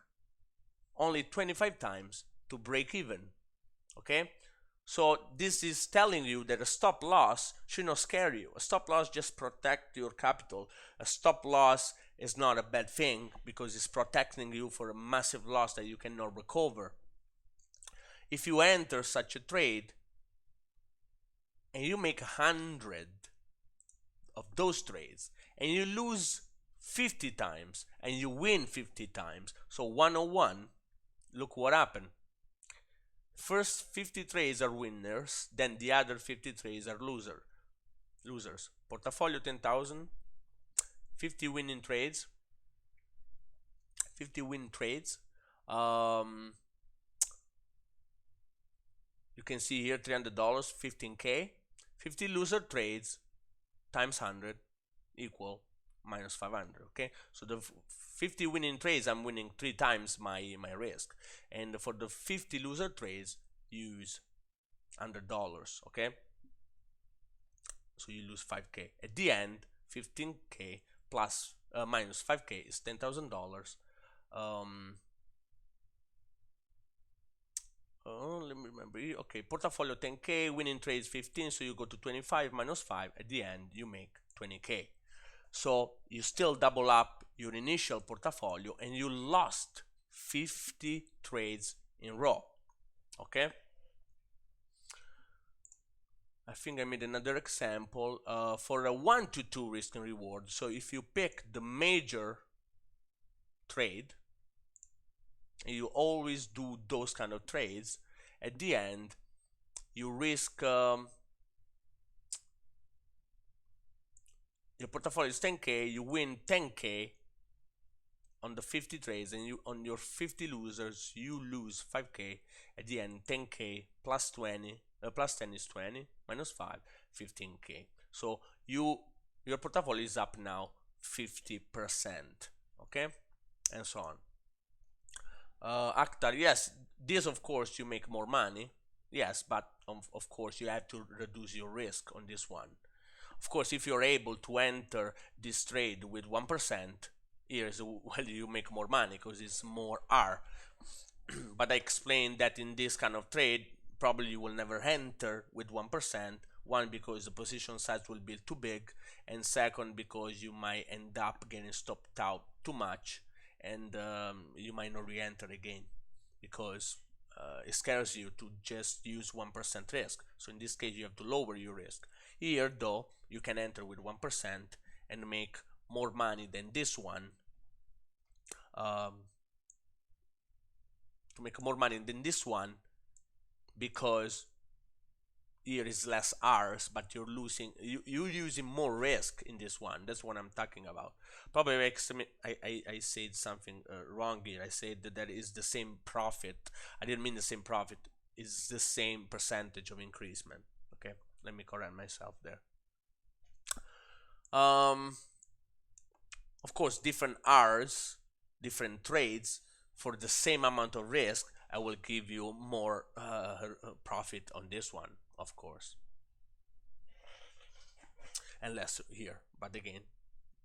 only 25 times to break even. Okay, so this is telling you that a stop loss should not scare you. A stop loss just protect your capital. A stop loss is not a bad thing because it's protecting you for a massive loss that you cannot recover. If you enter such a trade and you make 100 of those trades and you lose 50 times and you win 50 times, so 101, look what happened. First 50 trades are winners, then the other 50 trades are losers. Portfolio 10,000, 50 winning trades, 50 win trades. You can see here $300, 15K. 50 loser trades times 100 equal minus 500. Okay, so the 50 winning trades, I'm winning 3 times my risk, and for the 50 loser trades, use $100. Okay, so you lose 5K at the end. 15K plus minus 5K is $10,000. Let me remember. Okay, portfolio 10K, winning trades 15, so you go to 25 minus 5. At the end, you make 20K. So you still double up your initial portfolio and you lost 50 trades in row. Okay, I think I made another example for a 1 to 2 risk and reward. So if you pick the major trade, and you always do those kind of trades, at the end you risk your portfolio is 10K, you win 10K, on the 50 trades, and you on your 50 losers you lose 5k. At the end, 10k plus 20 plus 10 is 20, minus 5, 15k. So your portfolio is up now 50%. Okay, and so on. Akhtar, yes, this of course you make more money, yes, but of course you have to reduce your risk on this one. Of course, if you're able to enter this trade with 1%, here's well, you make more money because it's more R. But I explained that in this kind of trade, probably you will never enter with 1%. One, because the position size will be too big, and second, because you might end up getting stopped out too much, and you might not re-enter again because it scares you to just use 1% risk. So in this case, you have to lower your risk. Here, though, you can enter with 1% and make more money than this one. To make more money than this one, because here is less R's, but you're using more risk in this one. That's what I'm talking about. Probably I said something wrong here. I said that is the same profit. I didn't mean the same profit. It's the same percentage of increasement. Okay, let me correct myself there. Of course, different R's, different trades for the same amount of risk, I will give you more profit on this one, of course, and less here. But again,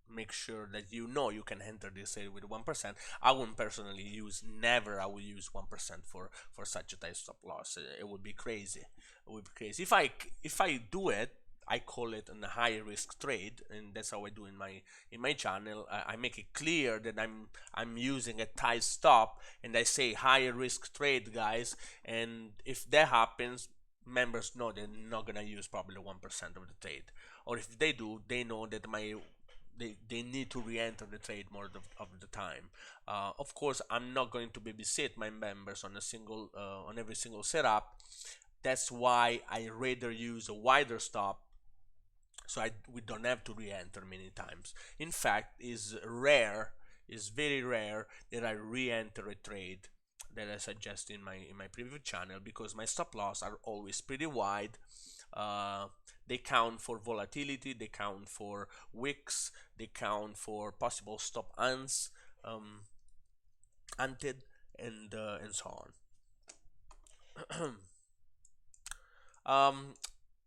make sure that you know you can enter this trade with 1%. I wouldn't personally use, never I will use 1% for such a tight stop loss. It would be crazy. It would be crazy. If I do it, I call it a high risk trade, and that's how I do in my channel. I make it clear that I'm using a tight stop, and I say high risk trade, guys. And if that happens, members know they're not gonna use probably 1% of the trade, or if they do, they know that they need to re-enter the trade more of the time. Of course, I'm not going to babysit my members on on every single setup. That's why I rather use a wider stop, so we don't have to re-enter many times. In fact, is very rare that I re-enter a trade that I suggest in my previous channel, because my stop loss are always pretty wide. They count for volatility, they count for wicks, they count for possible stop ants, anted, and so on.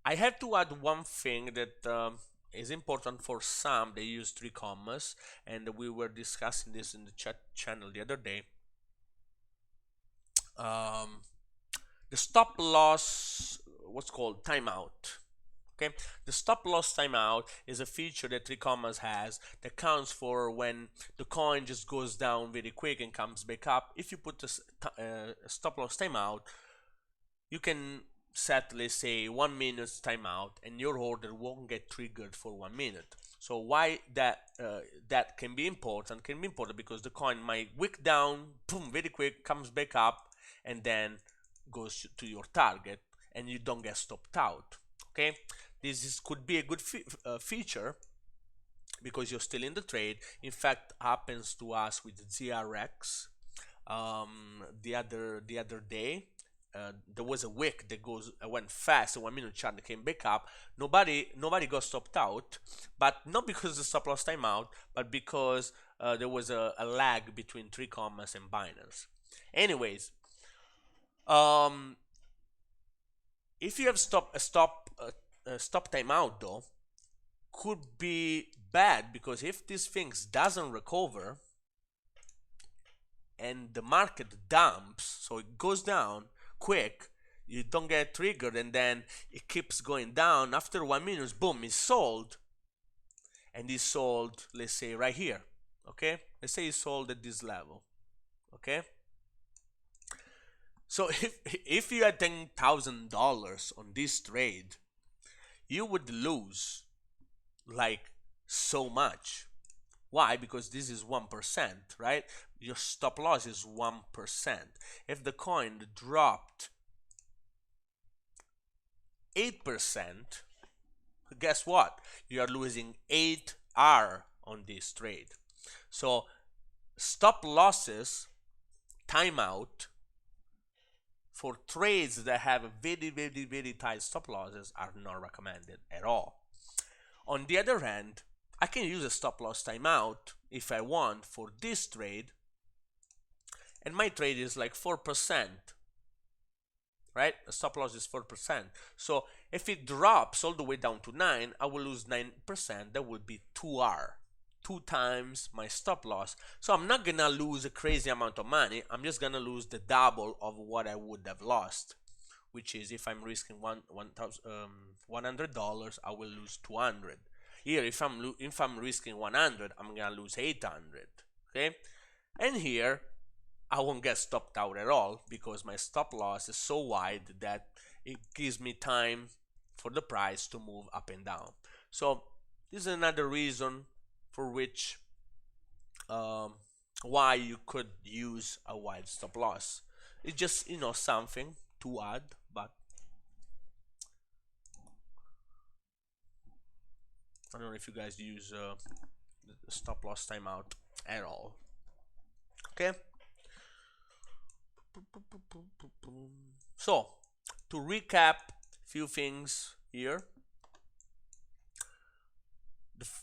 I have to add one thing that is important for some. They use 3 commas, and we were discussing this in the chat channel the other day. The stop loss, what's called timeout. Okay, the stop loss timeout is a feature that 3 commas has that counts for when the coin just goes down very quick and comes back up. If you put a stop loss timeout, you can set, let's say, 1 minute timeout, and your order won't get triggered for 1 minute. So why that can be important? Can be important because the coin might wick down, boom, very quick, comes back up, and then goes to your target, and you don't get stopped out. Okay, this could be a good feature because you're still in the trade. In fact, happens to us with ZRX the other day. There was a wick that went fast, 1 minute chart came back up. Nobody got stopped out, but not because the stop loss timeout, but because there was a lag between 3 commas and Binance. Anyways, if you have stop timeout, though, could be bad, because if this things doesn't recover and the market dumps, so it goes down quick, you don't get triggered, and then it keeps going down. After 1 minute, boom, it's sold, and it's sold, let's say right here. Okay, let's say it's sold at this level. Okay, so if you had $10,000 on this trade, you would lose like so much. Why? Because this is 1%, right? Your stop loss is 1%. If the coin dropped 8%, guess what? You are losing 8R on this trade. So stop losses timeout for trades that have a very tight stop losses are not recommended at all. On the other hand, I can use a stop loss timeout if I want for this trade, and my trade is like 4%, right? A stop loss is 4%. So if it drops all the way down to 9, I will lose 9%. That would be 2R, 2 times my stop loss. So I'm not gonna lose a crazy amount of money. I'm just gonna lose the double of what I would have lost, which is if I'm risking $100, I will lose 200. Here, if I'm risking 100, I'm gonna lose 800. Okay, and here I won't get stopped out at all because my stop loss is so wide that it gives me time for the price to move up and down. So this is another reason for which why you could use a wide stop loss. It's just, you know, something to add, but I don't know if you guys use the stop loss timeout at all. Okay. So to recap a few things here,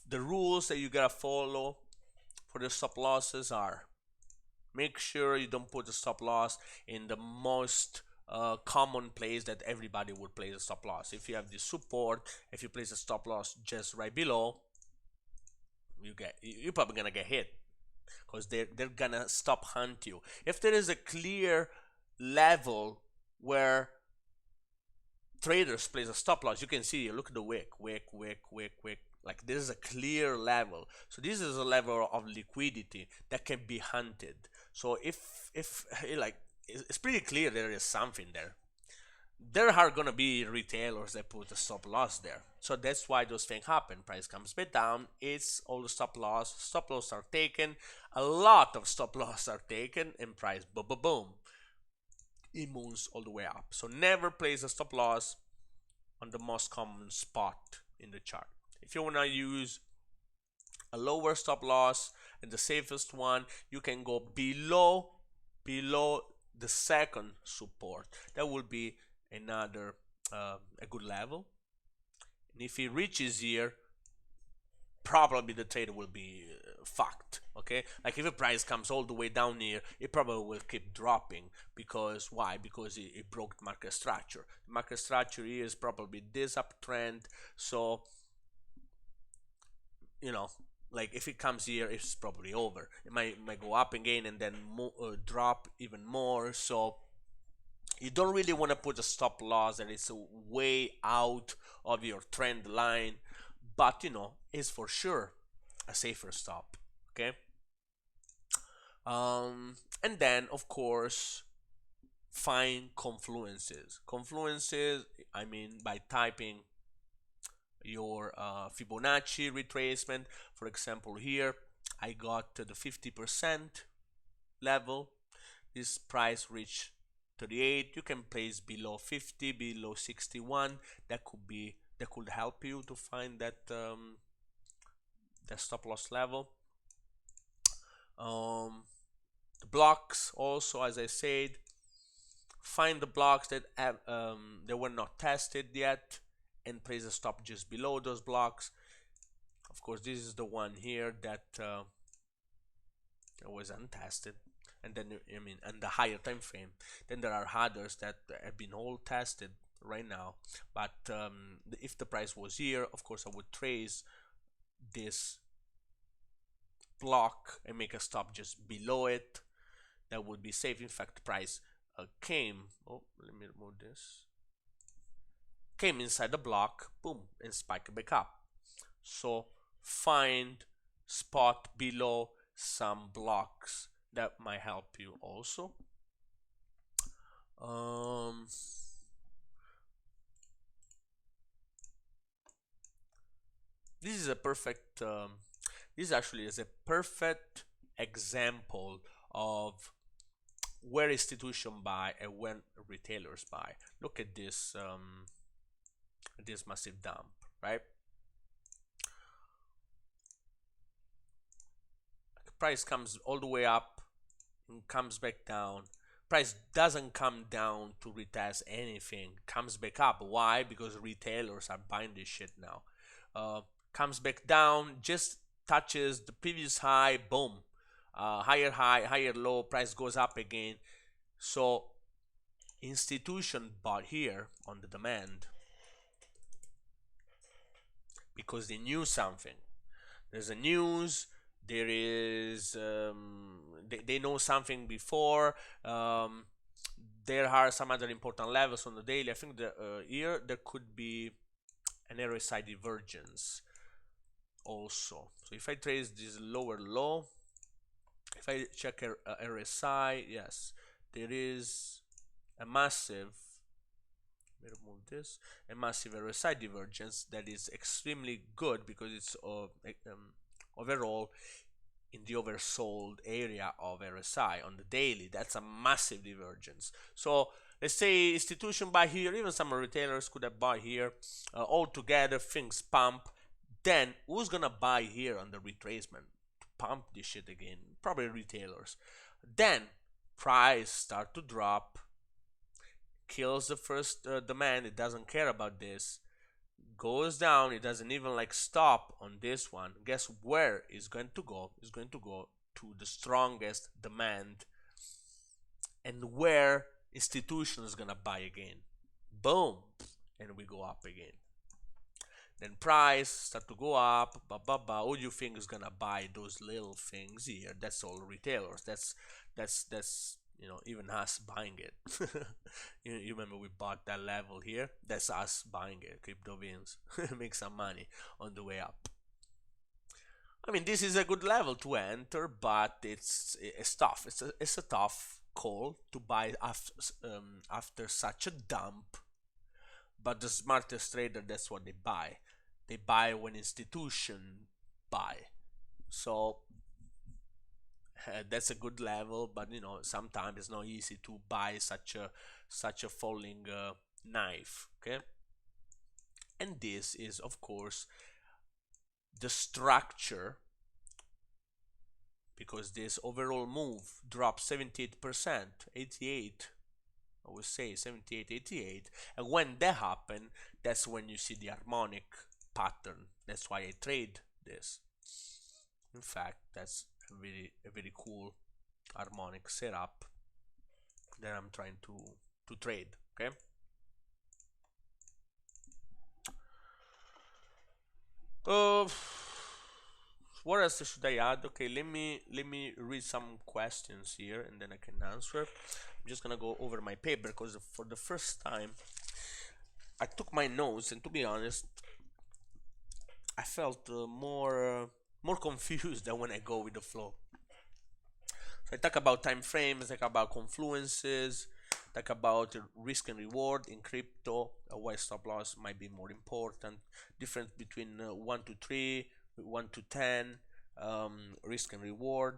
the rules that you gotta follow for the stop losses are: make sure you don't put the stop loss in the most common place that everybody would place a stop loss. If you have the support, if you place a stop loss just right below, you're probably gonna get hit because they're gonna stop hunt you. If there is a clear level where traders place a stop loss, you can see, look at the wick. Like this is a clear level. So this is a level of liquidity that can be hunted. So if like it's pretty clear there is something there. There are gonna be retailers that put a stop loss there. So that's why those things happen. Price comes back down, it's all the stop loss are taken, a lot of stop loss are taken, and price boom boom boom. It moves all the way up. So never place a stop loss on the most common spot in the chart. If you want to use a lower stop loss and the safest one, you can go below the second support. That will be another a good level. And if it reaches here, probably the trade will be fucked. Okay, like if the price comes all the way down here, it probably will keep dropping. Because why? Because it broke market structure. The market structure here is probably this uptrend. So you know, like if it comes here, it's probably over. It might go up again and then drop even more. So you don't really want to put a stop loss that is way out of your trend line, but you know, it's for sure a safer stop. Okay. And then of course find confluences. I mean, by typing your Fibonacci retracement. For example, here I got to the 50% level. This price reached 38. You can place below 50, below 61. That could help you to find that stop loss level. The blocks also, as I said, find the blocks that have they were not tested yet and place a stop just below those blocks. Of course, this is the one here that was untested, and then I mean, and the higher time frame. Then there are others that have been all tested right now. But if the price was here, of course, I would trace this block and make a stop just below it. That would be safe. In fact, price came. Oh, let me remove this. Came inside the block, boom, and spiked back up. So find spot below some blocks that might help you also. This is a perfect. This actually is a perfect example of where institutions buy and when retailers buy. Look at this massive dump, right? price comes all the way up and comes back down. Price doesn't come down to retest anything, comes back up. Why? Because retailers are buying this shit now. Comes back down, just touches the previous high, boom, higher high, higher low, price goes up again. So institution bought here on the demand because they knew something. There's a news, there is they know something before. There are some other important levels on the daily. I think here there could be an RSI divergence also. So if I trace this lower low, if I check RSI, yes, there is a massive, let me remove this, a massive RSI divergence that is extremely good because it's overall in the oversold area of RSI on the daily. That's a massive divergence. So let's say institution buy here, even some retailers could have bought here. All together things pump. Then who's gonna buy here on the retracement to pump this shit again? Probably retailers. Then price start to drop, kills the first demand. It doesn't care about this, goes down. It doesn't even like stop on this one. Guess where it's going to go? It's going to go to the strongest demand, and where institution is gonna buy again. Boom, and we go up again. Then price start to go up. Who do you think is gonna buy those little things here? That's all retailers. That's you know, even us buying it. You remember we bought that level here? That's us buying it. Crypto wins. Make some money on the way up. I mean, this is a good level to enter, but it's tough. It's a tough call to buy after such a dump. But the smartest trader, that's what they buy. They buy when institution buy. So that's a good level, but you know, sometimes it's not easy to buy such a falling knife. Okay, and this is of course the structure, because this overall move dropped 78%, 88, I would say 78, 88, and when that happened, that's when you see the harmonic pattern. That's why I trade this. In fact, that's a very cool harmonic setup that I'm trying to trade. Okay. What else should I add? Okay, let me read some questions here and then I can answer. I'm just gonna go over my paper because for the first time I took my notes, and to be honest, I felt more confused than when I go with the flow. So I talk about time frames, I talk about confluences, talk about risk and reward in crypto, why stop loss might be more important, difference between 1 to 3, 1 to 10, risk and reward.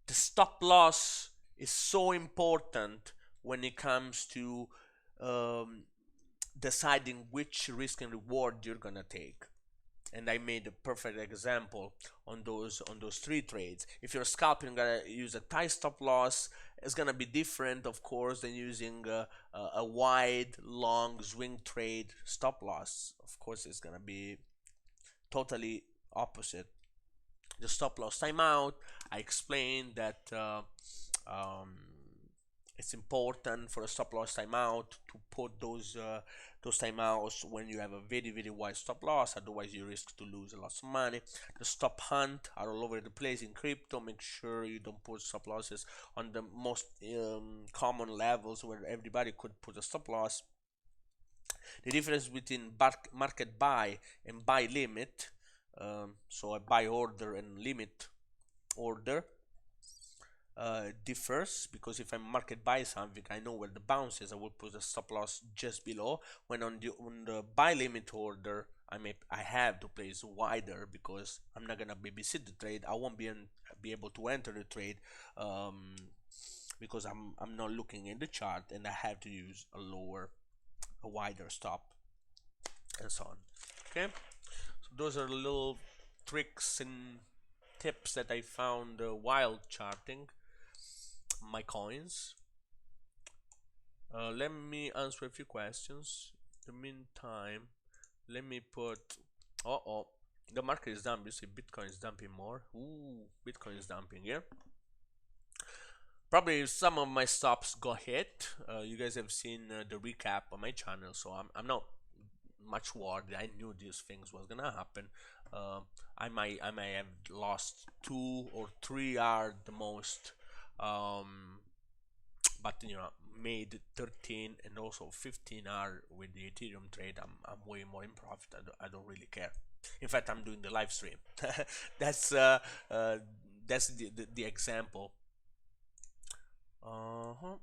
The stop loss is so important when it comes to deciding which risk and reward you're gonna take. And I made a perfect example on those 3 trades. If you're scalping, gonna use a tight stop loss. It's gonna be different, of course, than using a wide, long swing trade stop loss. Of course, it's gonna be totally opposite. The stop loss timeout, I explained that it's important for a stop loss timeout to put those timeouts when you have a very wide stop loss, otherwise you risk to lose a lot of money. The stop hunt are all over the place in crypto. Make sure you don't put stop losses on the most common levels where everybody could put a stop loss. The difference between market buy and buy limit, so a buy order and limit order, differs, because if I market buy something, I know where the bounce is. I will put a stop loss just below. When on the buy limit order, I have to place wider because I'm not gonna babysit the trade. I won't be able to enter the trade because I'm not looking in the chart, and I have to use a wider stop, and so on. Okay, so those are little tricks and tips that I found while charting my coins. Let me answer a few questions. In the meantime, let me put. Oh, the market is dumping. You see, Bitcoin is dumping more. Ooh, Bitcoin is dumping here. Probably some of my stops got hit. You guys have seen the recap on my channel, so I'm not much worried. I knew these things was gonna happen. I might have lost 2 or 3 hours the most, but you know, made 13 and also 15 hours with the Ethereum trade. I'm way more in profit. I don't really care. In fact, I'm doing the live stream. that's that's the example. Oh,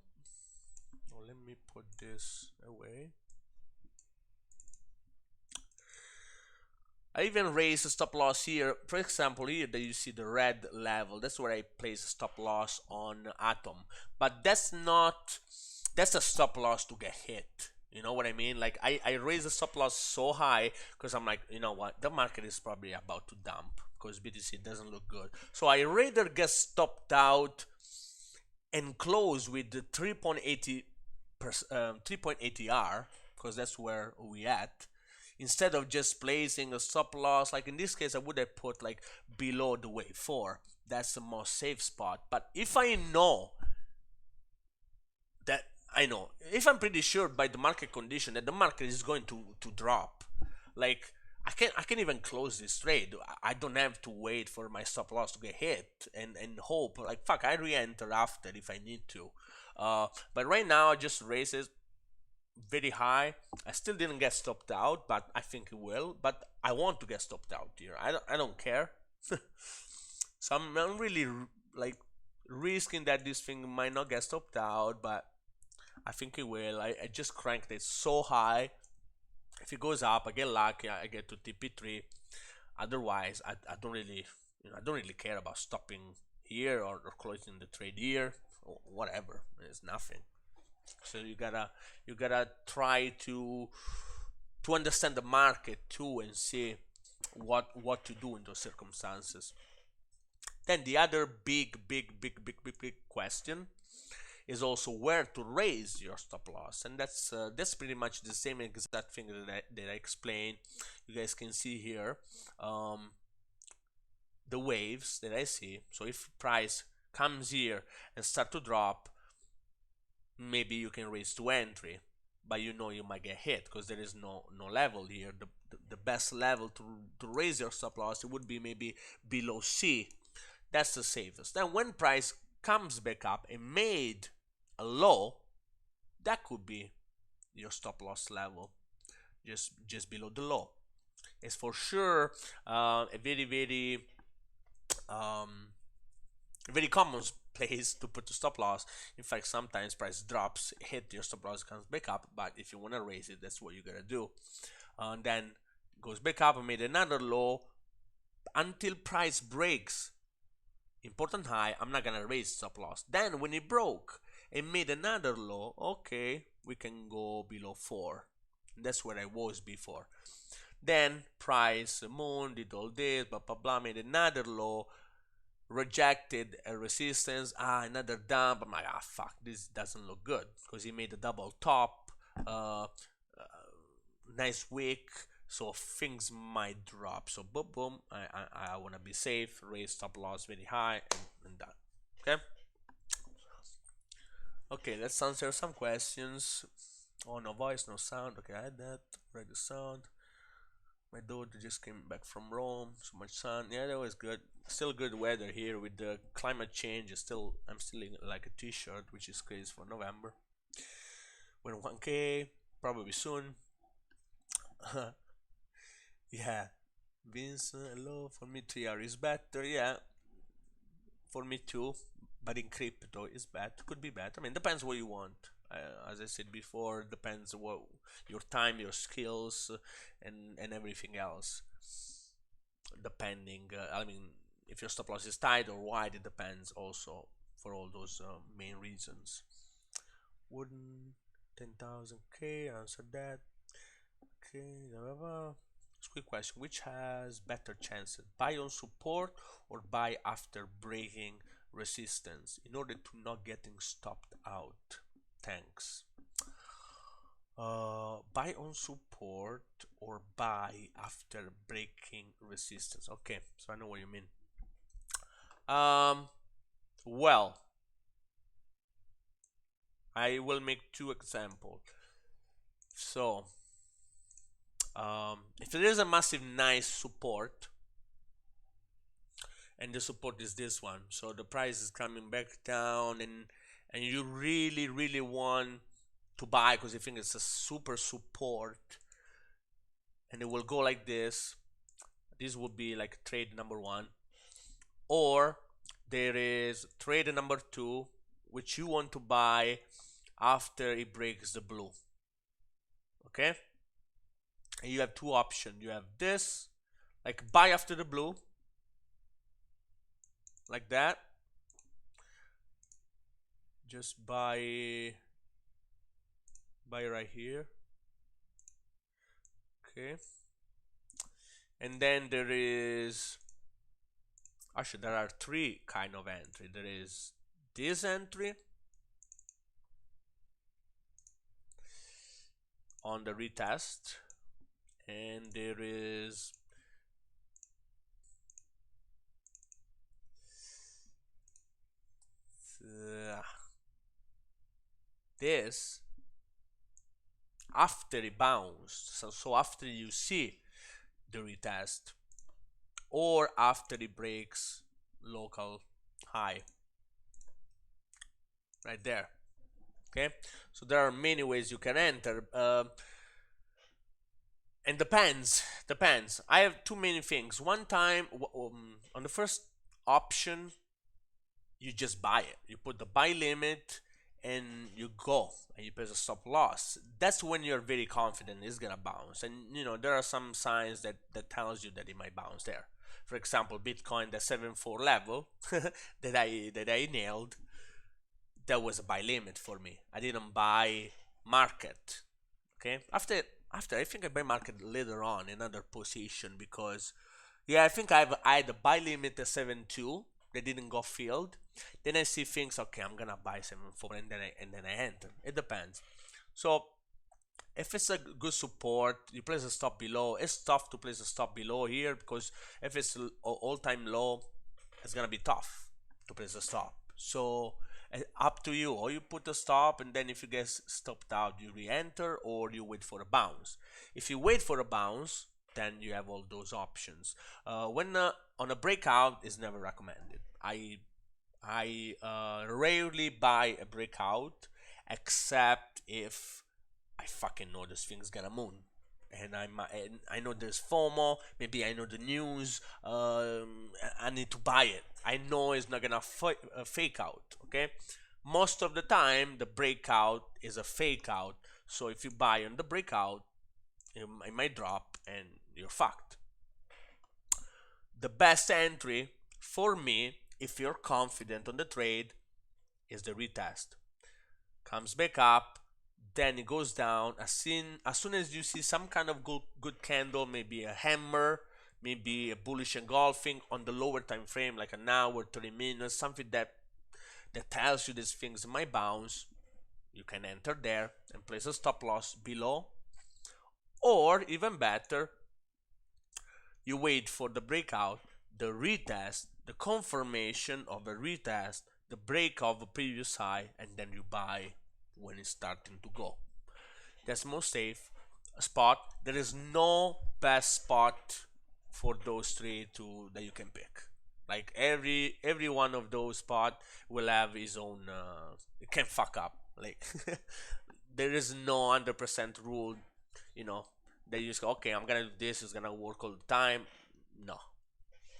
let me put this away. I even raised a stop loss here. For example, here that you see the red level, that's where I place a stop loss on Atom. But that's a stop loss to get hit. You know what I mean? Like I raised the stop loss so high because I'm like, you know what, the market is probably about to dump because BTC doesn't look good. So I rather get stopped out and close with the 3.80 R, because that's where we at, instead of just placing a stop loss. Like in this case, I would have put like below the wave 4. That's the most safe spot. But if I know that, if I'm pretty sure by the market condition that the market is going to drop, like I can even close this trade. I don't have to wait for my stop loss to get hit and hope. Like, fuck, I re-enter after if I need to. But right now I just raise it very high. I still didn't get stopped out, but I think it will. But I want to get stopped out here. I don't care. So I'm really like risking that this thing might not get stopped out, but I think it will. I just cranked it so high. If it goes up, I get lucky. I get to TP3. Otherwise, I don't really, I don't really care about stopping here or closing the trade here or whatever. It's nothing. So you gotta try to understand the market too and see what to do in those circumstances. Then the other big question is also where to raise your stop loss, and that's pretty much the same exact thing that I explained. You guys can see here the waves that I see. So if price comes here and start to drop, maybe you can raise to entry, but you might get hit because there is no level here. The best level to raise your stop loss, it would be maybe below C. That's the safest. Then when price comes back up and made a low, that could be your stop loss level, just below the low. It's for sure a very common place to put the stop loss. In fact, sometimes price drops, hit your stop loss, comes back up, but if you want to raise it, that's what you gotta do. And then goes back up and made another low until price breaks important high. I'm not gonna raise stop loss. Then when it broke and made another low, okay, we can go below 4. That's where I was before. Then price moon did all this, blah blah blah, made another low, rejected a resistance, another dump. I'm like, fuck, this doesn't look good, because he made a double top, nice wick, so things might drop. So boom boom, I want to be safe, raise stop loss very high, and done. Okay, let's answer some questions. Oh, no voice, no sound. Okay, I had that. Read the sound. My daughter just came back from Rome. So much sun. Yeah, that was good. Still good weather here with the climate change. I'm still in like a t-shirt, which is crazy for November. When 1K, probably soon. Yeah, Vince, hello. For me, 3R is better. Yeah, for me too. But in crypto, is bad. Could be bad. I mean, depends what you want. As I said before, depends what your time, your skills, and everything else. Depending, I mean, if your stop loss is tight or wide, it depends also for all those main reasons. Wooden 10,000K, answer that. Okay, blah, blah, blah. quick question. Which has better chances? Buy on support or buy after breaking resistance in order to not getting stopped out? Thanks. Buy on support or buy after breaking resistance. Okay, so I know what you mean. Well, I will make two examples. So, if there is a massive nice support, and the support is this one, so the price is coming back down, and you really want to buy because you think it's a super support, and it will go like this. This would be like trade number one, or there is trade number two, which you want to buy after it breaks the blue. Okay, and you have two options. You have this, like buy after the blue, like that. Just buy right here. Okay, and then there is, actually there are three kind of entry. There is this entry on the retest, and there is this after it bounced, so after you see the retest or after it breaks local high right there. Okay, so there are many ways you can enter, and depends. I have too many things. One time on the first option, you just buy it. You put the buy limit and you go, and you place a stop loss. That's when you're very confident it's gonna bounce, and there are some signs that tells you that it might bounce there. For example, Bitcoin, the 7.4 level that I nailed, that was a buy limit for me. I didn't buy market. Okay, after I think I buy market later on in another position, because yeah, I think I had a buy limit at 7.2 that didn't go filled. Then I see things, okay, I'm gonna buy 7.4, and then I enter. It depends. So if it's a good support, you place a stop below. It's tough to place a stop below here, because if it's all-time low, it's gonna be tough to place a stop. So up to you. Or you put a stop, and then if you get stopped out, you re-enter, or you wait for a bounce. If you wait for a bounce, then you have all those options. When on a breakout, is never recommended. I rarely buy a breakout, except if I fucking know this thing's gonna moon, and I know there's FOMO. Maybe I know the news. I need to buy it. I know it's not gonna fake out. Okay, most of the time the breakout is a fake out. So if you buy on the breakout, it might drop and you're fucked. The best entry for me, if you're confident on the trade, is the retest. Comes back up, then it goes down. As soon as you see some kind of good candle, maybe a hammer, maybe a bullish engulfing on the lower time frame, like an hour, 30 minutes, something that tells you these things might bounce, you can enter there and place a stop loss below. Or even better, you wait for the breakout, the retest, the confirmation of a retest, the break of a previous high, and then you buy when it's starting to go. That's most safe spot. There is no best spot for those three that you can pick. Like every one of those spot will have his own. It can fuck up. Like there is no 100% rule. That you just go, okay, I'm gonna do this. It's gonna work all the time. No,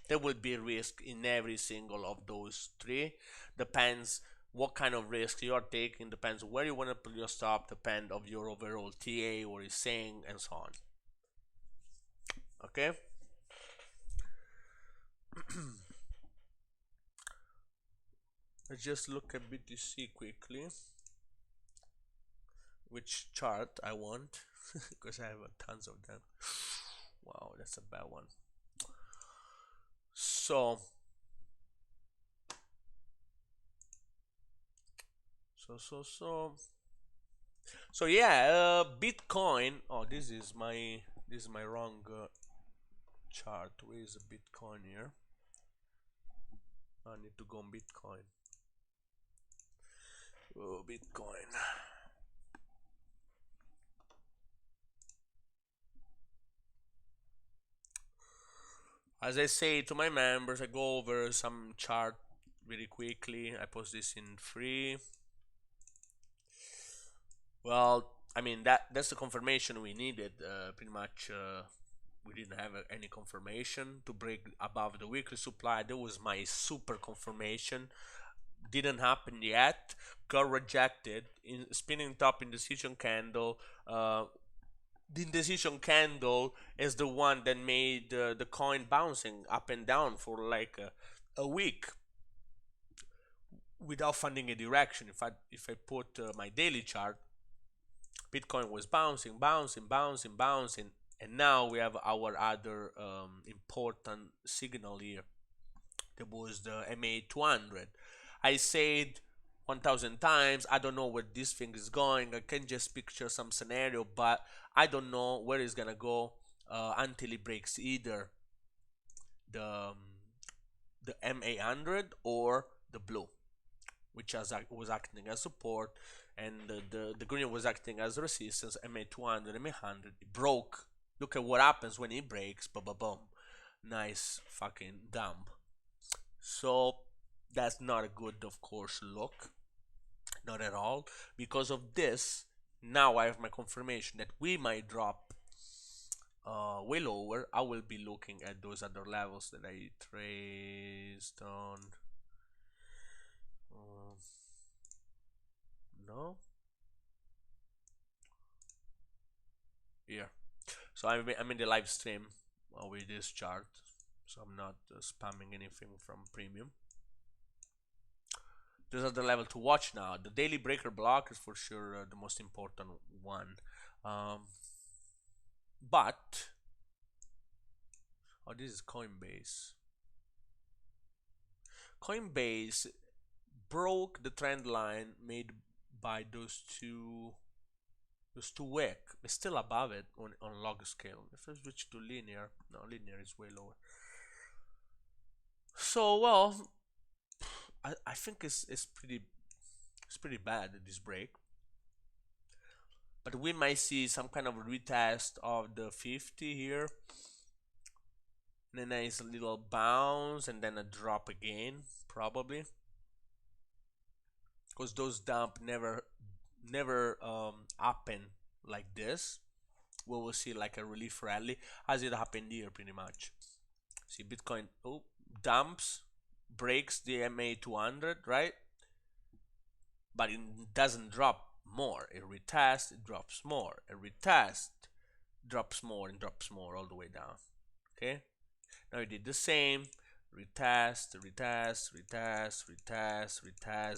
there will be risk in every single of those three. Depends what kind of risk you are taking, depends where you want to put your stop, depend of your overall TA, what he's saying, and so on. Okay. Let's just look at BTC quickly, which chart I want because I have tons of them. Wow, that's a bad one. So so yeah, Bitcoin. Oh, this is my wrong chart. Where is the Bitcoin here? I need to go on Bitcoin. Oh, Bitcoin. As I say to my members, I go over some chart very quickly. I post this in free. Well, I mean that's the confirmation we needed. Pretty much, we didn't have any confirmation to break above the weekly supply. That was my super confirmation. Didn't happen yet. Got rejected in spinning top indecision candle. The indecision candle is the one that made the coin bouncing up and down for like a week without finding a direction. If I put my daily chart, Bitcoin was bouncing, and now we have our other important signal here. That was the MA200. I said 1,000 times, I don't know where this thing is going. I can just picture some scenario, but I don't know where it's gonna go until it breaks either the the MA100 or the blue, which was acting as support, and the green was acting as resistance. MA200, MA100, it broke. Look at what happens when it breaks. Boom, boom, boom. Nice fucking dump. So that's not a good, of course, look. Not at all. Because of this, now I have my confirmation that we might drop way lower. I will be looking at those other levels that I traced on. No. Here. So I'm in the live stream with this chart, so I'm not spamming anything from premium. Those are the level to watch now. The daily breaker block is for sure the most important one. But oh, this is Coinbase. Coinbase broke the trend line made by those two wick. It's still above it on log scale. If I switch to linear, no, linear is way lower. So well, I think it's pretty bad this break. But we might see some kind of retest of the 50 here, and then a nice little bounce, and then a drop again, probably, because those dump never happen like this. We will see like a relief rally as it happened here, pretty much. See Bitcoin dumps, breaks the MA200, right? But it doesn't drop more. It retests, it drops more. It retests, drops more, and drops more all the way down. Okay. Now we did the same. Retest.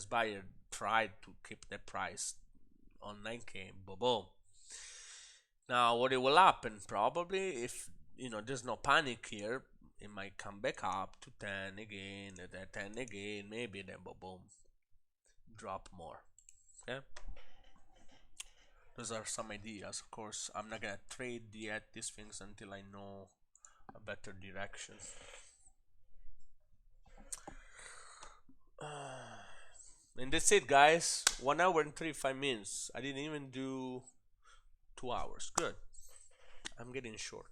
Buyer tried to keep the price on 9K. Boom, boom. Now what it will happen probably, if there's no panic here, it might come back up to 10 again, 10 again, maybe, then boom, boom, drop more. Okay, those are some ideas. Of course, I'm not gonna trade yet these things until I know a better direction. And that's it, guys. 1 hour and 35 minutes. I didn't even do 2 hours. Good. I'm getting short.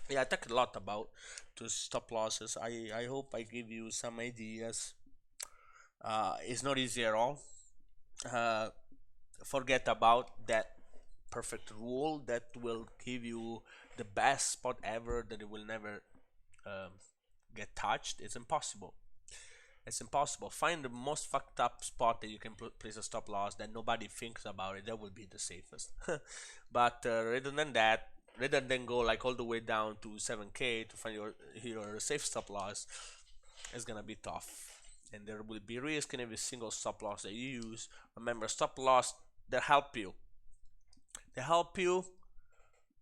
Yeah, I talked a lot about to stop losses. I hope I give you some ideas. It's not easy at all. Forget about that perfect rule that will give you the best spot ever, that it will never get touched. It's impossible. It's impossible. Find the most fucked up spot that you can place a stop loss that nobody thinks about it. That will be the safest. But rather than that, rather than go like all the way down to 7K to find your safe stop loss, it's gonna be tough, and there will be risk in every single stop loss that you use. Remember, stop loss, they help you.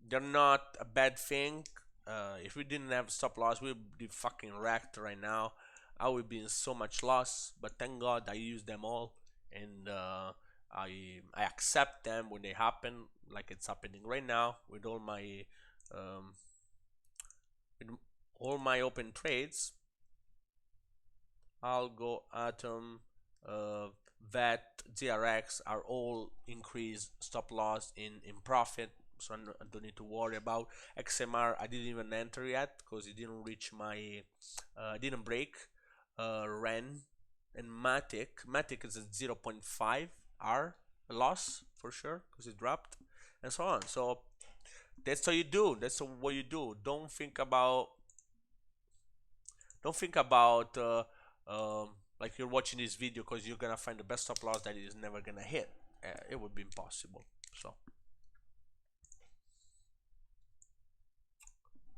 They're not a bad thing. If we didn't have stop loss, we'd be fucking wrecked right now. I would be in so much loss, but thank God I used them all, and I accept them when they happen, like it's happening right now with um, with all my open trades. Algo, Atom, uh, VET, DRX are all increased stop loss in profit, so I don't need to worry about XMR. I didn't even enter yet because it didn't reach my, didn't break. Ren and Matic is at 0.5 R loss for sure because it dropped, and so on. So that's how you do. That's what you do. Don't think about like you're watching this video because you're gonna find the best stop loss that is never gonna hit. It would be impossible. So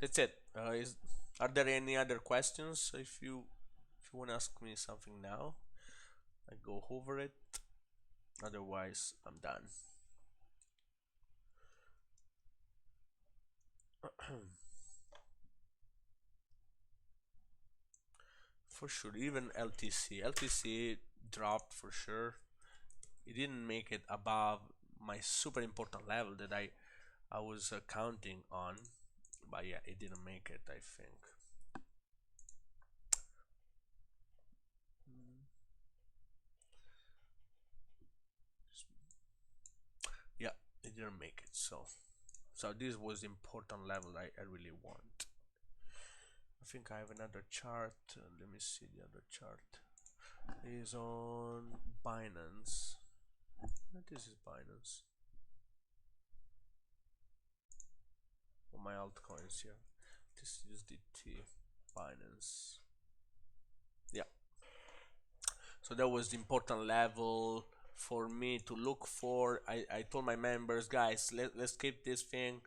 that's it. Are there any other questions? If you want to ask me something now, I go over it. Otherwise, I'm done. For sure, even LTC dropped for sure. It didn't make it above my super important level that I was counting on, but yeah, it didn't make it, I think. Yeah, it didn't make it. So this was the important level I really want. I think I have another chart. Let me see the other chart. It is on Binance. This is Binance. On my altcoins here. This is USDT Binance. Yeah. So that was the important level for me to look for. I told my members, guys, let's keep this thing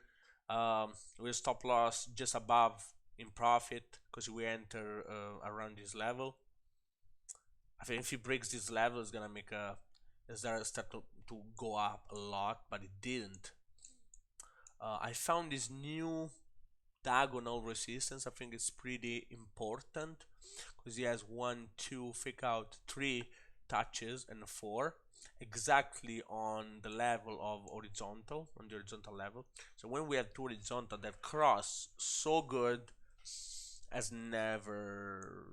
with stop loss just above in profit because we enter around this level. I think if he breaks this level, it's gonna make start to go up a lot, but it didn't. I found this new diagonal resistance. I think it's pretty important because he has 1, 2, fake out 3 touches and 4 exactly on the level of horizontal, on the horizontal level. So when we have two horizontal that cross so good as never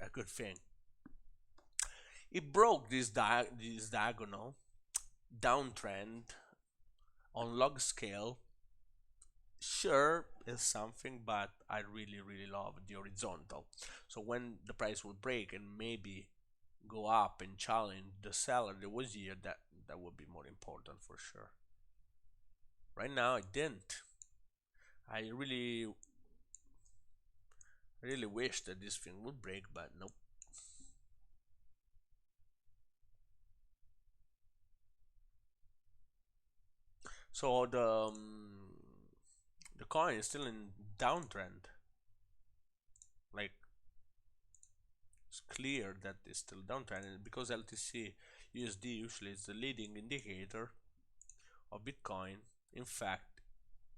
a good thing. It broke this diagonal downtrend on log scale. Sure is something, but I really love the horizontal. So when the price will break and maybe go up and challenge the seller that was here, that would be more important for sure. Right now it didn't. I really wish that this thing would break, but nope. So the coin is still in downtrend. Like it's clear that it's still downtrend, and because LTC USD usually is the leading indicator of Bitcoin. In fact,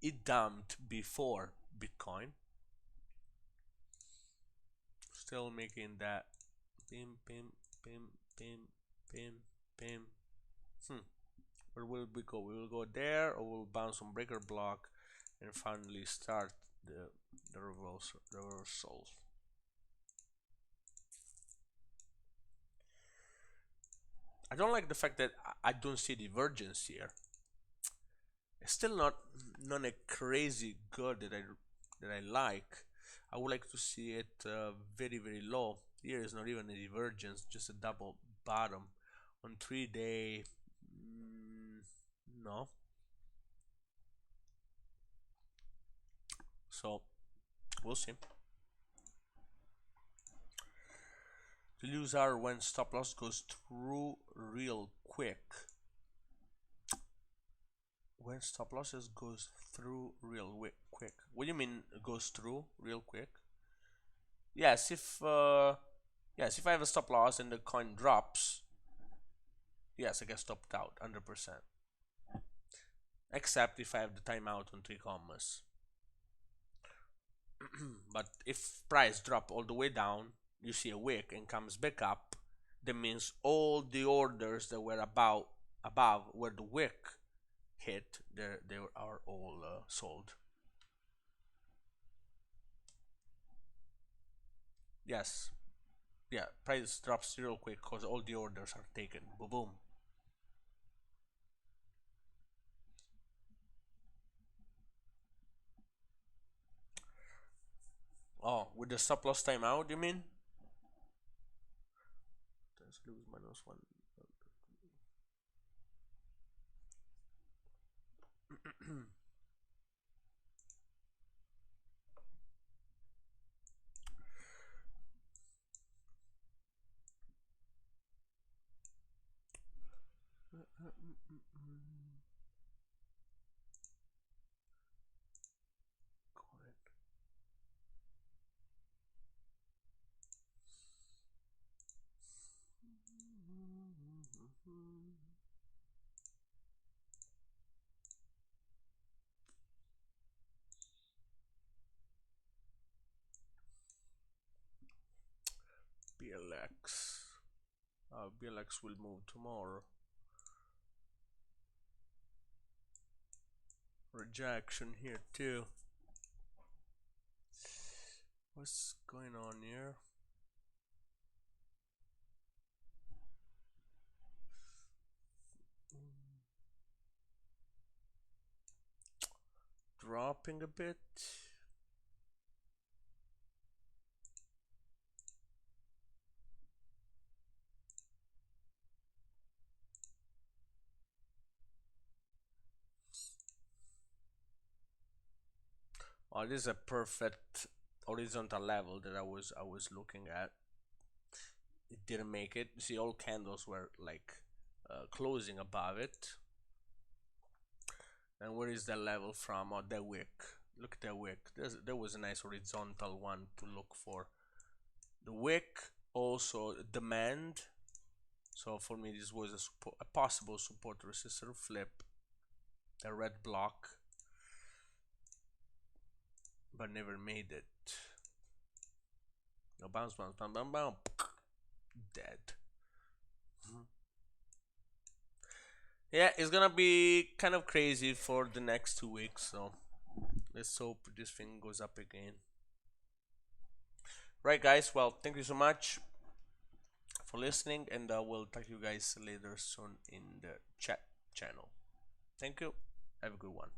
it dumped before Bitcoin. Still making that pim pim pim pim pim pim. Where will we go? We will go there, or we'll bounce on breaker block and finally start the reversal. I don't like the fact that I don't see divergence here. It's still not a crazy good that I like. I would like to see it very low. Here is not even a divergence, just a double bottom on 3-day. No. So we'll see. The lose are when stop loss goes through real quick. When stop losses goes through real quick. What do you mean goes through real quick? Yes, if I have a stop loss and the coin drops, yes, I get stopped out 100%. Except if I have the timeout on 3 commas. But if price drop all the way down, you see a wick and comes back up, that means all the orders that were about above where the wick hit, they are all sold. Yes, yeah, price drops real quick because all the orders are taken. Boom, boom. Oh, with the stop loss timeout, you mean? Let's lose -1. BLX. BLX will move tomorrow. Rejection here too. What's going on here? Dropping a bit. Oh, this is a perfect horizontal level that I was looking at. It didn't make it. You see, all candles were like closing above it. And where is the level from? Oh, the wick. Look at the wick. There was a nice horizontal one to look for. The wick, also demand. So for me, this was a possible support resistor flip. A red block, but never made it. No, bounce, bounce, bounce, bounce, bounce. Dead. Yeah, it's gonna be kind of crazy for the next 2 weeks, so let's hope this thing goes up again. Right, guys, well, thank you so much for listening, and we'll talk to you guys later soon in the chat channel. Thank you. Have a good one.